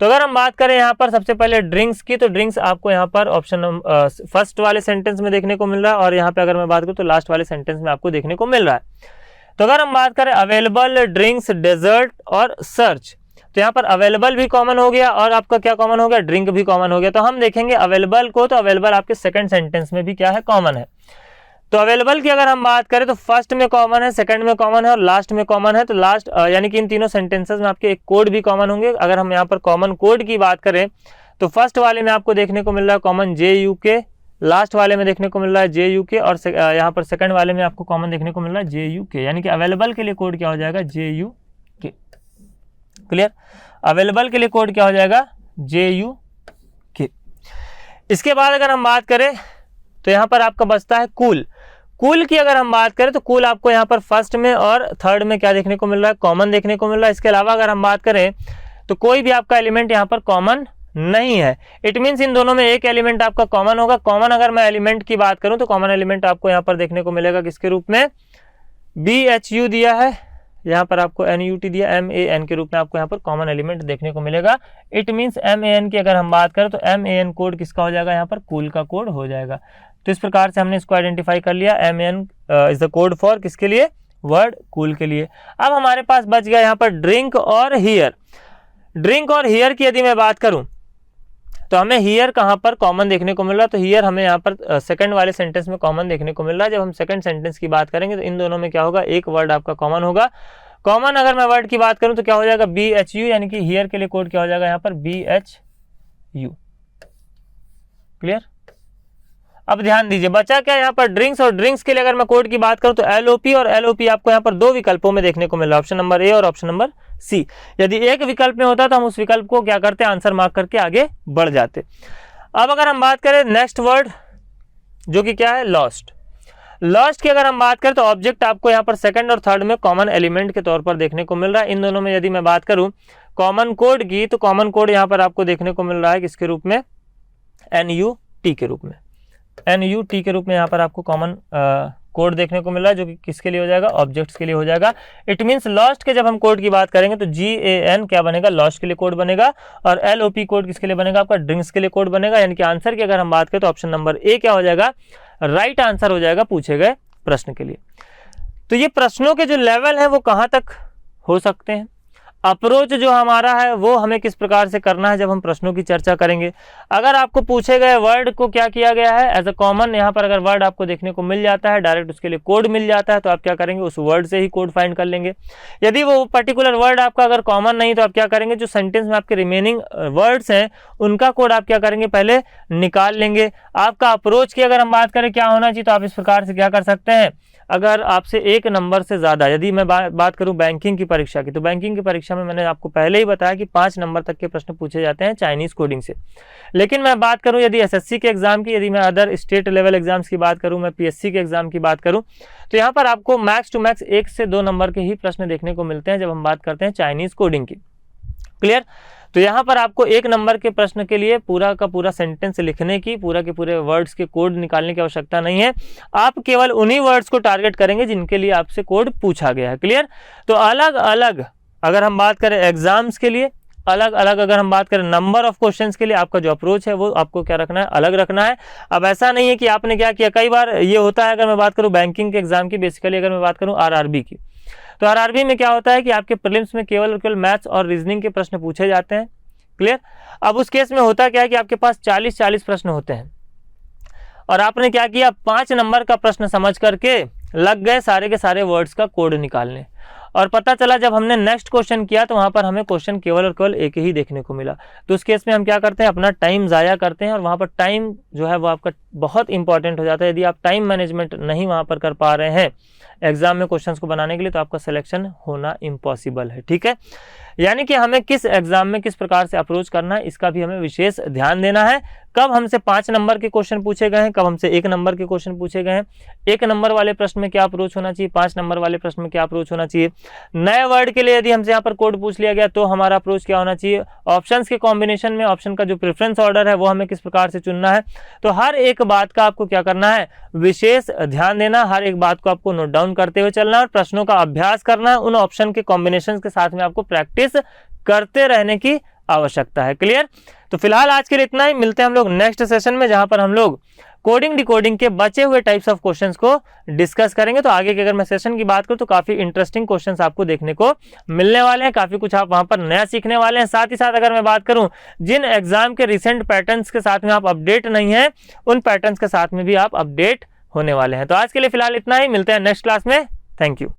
तो अगर हम बात करें यहाँ पर सबसे पहले ड्रिंक्स की, तो ड्रिंक्स आपको यहाँ पर ऑप्शन फर्स्ट वाले सेंटेंस में देखने को मिल रहा है, और यहाँ पे अगर मैं बात करूँ तो लास्ट वाले सेंटेंस में आपको देखने को मिल रहा है। तो अगर हम बात करें अवेलेबल, ड्रिंक्स, डेजर्ट और सर्च, तो यहाँ पर अवेलेबल भी कॉमन हो गया और आपका क्या कॉमन हो गया, ड्रिंक भी कॉमन हो गया। तो हम देखेंगे अवेलेबल को, तो अवेलेबल आपके सेकंड सेंटेंस में भी क्या है, कॉमन है। तो अवेलेबल की अगर हम बात करें तो फर्स्ट में कॉमन है, सेकंड में कॉमन है और लास्ट में कॉमन है। तो लास्ट यानी कि इन तीनों सेंटेंसेस में आपके एक कोड भी कॉमन होंगे। अगर हम यहाँ पर कॉमन कोड की बात करें तो फर्स्ट वाले में आपको देखने को मिल रहा है कॉमन JUK, लास्ट वाले में देखने को मिल रहा है JUK, और यहाँ पर सेकंड वाले में आपको कॉमन देखने को मिल रहा है JUK, यानी कि अवेलेबल के लिए कोड क्या हो जाएगा, JUK। क्लियर, अवेलेबल के लिए कोड क्या हो जाएगा, JUK। इसके बाद अगर हम बात करें तो यहाँ पर आपका बचता है कूल। कूल की अगर हम बात करें तो कूल आपको यहाँ पर फर्स्ट में और थर्ड में क्या देखने को मिल रहा है, कॉमन देखने को मिल रहा है। इसके अलावा अगर हम बात करें तो कोई भी आपका एलिमेंट यहाँ पर कॉमन नहीं है। इट मीन्स इन दोनों में एक एलिमेंट आपका कॉमन होगा। कॉमन अगर मैं एलिमेंट की बात करूं तो कॉमन एलिमेंट आपको यहाँ पर देखने को मिलेगा किसके रूप में, BHU दिया है, यहाँ पर आपको NUT दिया, MAN के रूप में आपको यहाँ पर कॉमन एलिमेंट देखने को मिलेगा। इट मीन्स MAN की अगर हम बात करें तो MAN कोड किसका हो जाएगा, यहाँ पर कूल का कोड हो जाएगा। तो इस प्रकार से हमने इसको आइडेंटिफाई कर लिया, MAN is the code for किसके लिए, वर्ड कूल के लिए। अब हमारे पास बच गया यहाँ पर ड्रिंक और हियर। ड्रिंक और हियर की यदि मैं बात करूं तो हमें हियर कहां पर कॉमन देखने को मिल रहा है, तो हियर हमें यहाँ पर सेकंड वाले सेंटेंस में कॉमन देखने को मिल रहा है। जब हम सेकंड सेंटेंस की बात करेंगे तो इन दोनों में क्या होगा, एक वर्ड आपका कॉमन होगा। कॉमन अगर मैं वर्ड की बात करूं तो क्या हो जाएगा, BHU, यानी कि हियर के लिए कोड क्या हो जाएगा यहाँ पर, BHU। क्लियर, अब ध्यान दीजिए बचा क्या यहाँ पर, ड्रिंक्स, और ड्रिंक्स के लिए अगर मैं कोड की बात करूं तो LOP, और LOP आपको यहाँ पर 2 विकल्पों में देखने को मिल रहा है, ऑप्शन नंबर ए और ऑप्शन नंबर सी। यदि एक विकल्प में होता तो हम उस विकल्प को क्या करते, आंसर मार्क करके आगे बढ़ जाते। अब अगर हम बात करें नेक्स्ट वर्ड जो कि क्या है, लॉस्ट। लॉस्ट की अगर हम बात करें तो ऑब्जेक्ट आपको यहाँ पर सेकंड और थर्ड में कॉमन एलिमेंट के तौर पर देखने को मिल रहा है। इन दोनों में यदि मैं बात करूं कॉमन कोड की, तो कॉमन कोड यहाँ पर आपको देखने को मिल रहा है किसके रूप में, NUT के रूप में। NUT के रूप में यहाँ पर आपको कॉमन कोड देखने को मिल रहा है, जो कि किसके लिए हो जाएगा, ऑब्जेक्ट्स के लिए हो जाएगा। इट मींस लॉस्ट के जब हम कोड की बात करेंगे तो GAN क्या बनेगा, लॉस्ट के लिए कोड बनेगा, और LOP कोड किसके लिए बनेगा, आपका ड्रिंक्स के लिए कोड बनेगा। यानी कि आंसर की अगर हम बात करें तो ऑप्शन नंबर ए क्या हो जाएगा, राइट आंसर हो जाएगा पूछे गए प्रश्न के लिए। तो ये प्रश्नों के जो लेवल है वो कहाँ तक हो सकते हैं, अप्रोच जो हमारा है वो हमें किस प्रकार से करना है जब हम प्रश्नों की चर्चा करेंगे। अगर आपको पूछे गए वर्ड को क्या किया गया है, एज अ कॉमन यहाँ पर अगर वर्ड आपको देखने को मिल जाता है, डायरेक्ट उसके लिए कोड मिल जाता है, तो आप क्या करेंगे, उस वर्ड से ही कोड फाइंड कर लेंगे। यदि वो पर्टिकुलर वर्ड आपका अगर कॉमन नहीं तो आप क्या करेंगे, जो सेंटेंस में आपके रिमेनिंग वर्ड्स हैं उनका कोड आप क्या करेंगे, पहले निकाल लेंगे। आपका अप्रोच की अगर हम बात करें क्या होना चाहिए, तो आप इस प्रकार से क्या कर सकते हैं, अगर आपसे एक नंबर से ज़्यादा, यदि मैं बात करूं बैंकिंग की परीक्षा की, तो बैंकिंग की परीक्षा में मैंने आपको पहले ही बताया कि 5 नंबर तक के प्रश्न पूछे जाते हैं चाइनीज़ कोडिंग से। लेकिन मैं बात करूं यदि एसएससी के एग्जाम की, यदि मैं अदर स्टेट लेवल एग्जाम्स की बात करूं, मैं पीएससी के एग्जाम की बात करूं, तो यहाँ पर आपको मैक्स टू मैक्स 1 से 2 नंबर के ही प्रश्न देखने को मिलते हैं जब हम बात करते हैं चाइनीज़ कोडिंग की। क्लियर? तो यहाँ पर आपको 1 नंबर के प्रश्न के लिए पूरा का पूरा सेंटेंस लिखने की, पूरा के पूरे वर्ड्स के कोड निकालने की आवश्यकता नहीं है। आप केवल उन्हीं वर्ड्स को टारगेट करेंगे जिनके लिए आपसे कोड पूछा गया है। क्लियर? तो अलग अलग अगर हम बात करें एग्जाम्स के लिए, अलग अलग अगर हम बात करें नंबर ऑफ क्वेश्चंस के लिए, आपका जो अप्रोच है वो आपको क्या रखना है, अलग रखना है। अब ऐसा नहीं है कि आपने क्या किया, कई बार ये होता है, अगर मैं बात करूं बैंकिंग के एग्जाम की, बेसिकली अगर मैं बात करूं आरआरबी की, तो आरआरबी में क्या होता है कि आपके प्रीलिम्स में केवल और केवल मैथ्स और रीजनिंग के प्रश्न पूछे जाते हैं। क्लियर? अब उस केस में होता क्या है कि आपके पास 40 प्रश्न होते हैं और आपने क्या किया, 5 नंबर का प्रश्न समझ करके लग गए सारे के सारे वर्ड्स का कोड निकालने, और पता चला जब हमने नेक्स्ट क्वेश्चन किया तो वहां पर हमें क्वेश्चन केवल और केवल एक ही देखने को मिला। तो उस केस में हम क्या करते हैं, अपना टाइम ज़ाया करते हैं, और वहां पर टाइम जो है वो आपका बहुत इंपॉर्टेंट हो जाता है। यदि आप टाइम मैनेजमेंट नहीं वहां पर कर पा रहे हैं एग्जाम में क्वेश्चंस को बनाने के लिए, तो आपका सिलेक्शन होना इम्पॉसिबल है। ठीक है? यानी कि हमें किस एग्जाम में किस प्रकार से अप्रोच करना है, इसका भी हमें विशेष ध्यान देना है। कब हमसे 5 नंबर के क्वेश्चन पूछे गए हैं, कब हमसे 1 नंबर के क्वेश्चन पूछे गए हैं, 1 नंबर वाले प्रश्न में क्या अप्रोच होना चाहिए, 5 नंबर वाले प्रश्न में क्या अप्रोच होना चाहिए। नए वर्ड के लिए यदि हमसे यहाँ पर कोड पूछ लिया गया तो हमारा अप्रोच क्या होना चाहिए, ऑप्शंस के कॉम्बिनेशन में ऑप्शन का जो प्रेफरेंस ऑर्डर है वो हमें किस प्रकार से चुनना है। तो हर एक बात का आपको क्या करना है, विशेष ध्यान देना, हर एक बात को आपको नोट डाउन करते हुए चलना है और प्रश्नों का अभ्यास करना है। उन ऑप्शन के कॉम्बिनेशन के साथ में आपको प्रैक्टिस करते रहने की आवश्यकता है। क्लियर? तो फिलहाल आज के लिए इतना ही, मिलते हैं हम लोग नेक्स्ट सेशन में, जहां पर हम लोग कोडिंग डिकोडिंग के बचे हुए टाइप्स ऑफ क्वेश्चंस को डिस्कस करेंगे। तो आगे के अगर मैं सेशन की बात करूं तो काफी इंटरेस्टिंग क्वेश्चंस आपको देखने को मिलने वाले हैं, काफी कुछ आप वहां पर नया सीखने वाले हैं। साथ ही साथ अगर मैं बात करूं जिन एग्जाम के रिसेंट पैटर्न्स के साथ में आप अपडेट नहीं है, उन पैटर्न्स के साथ में भी आप अपडेट होने वाले हैं। तो आज के लिए फिलहाल इतना ही, मिलते हैं नेक्स्ट क्लास में। Thank you.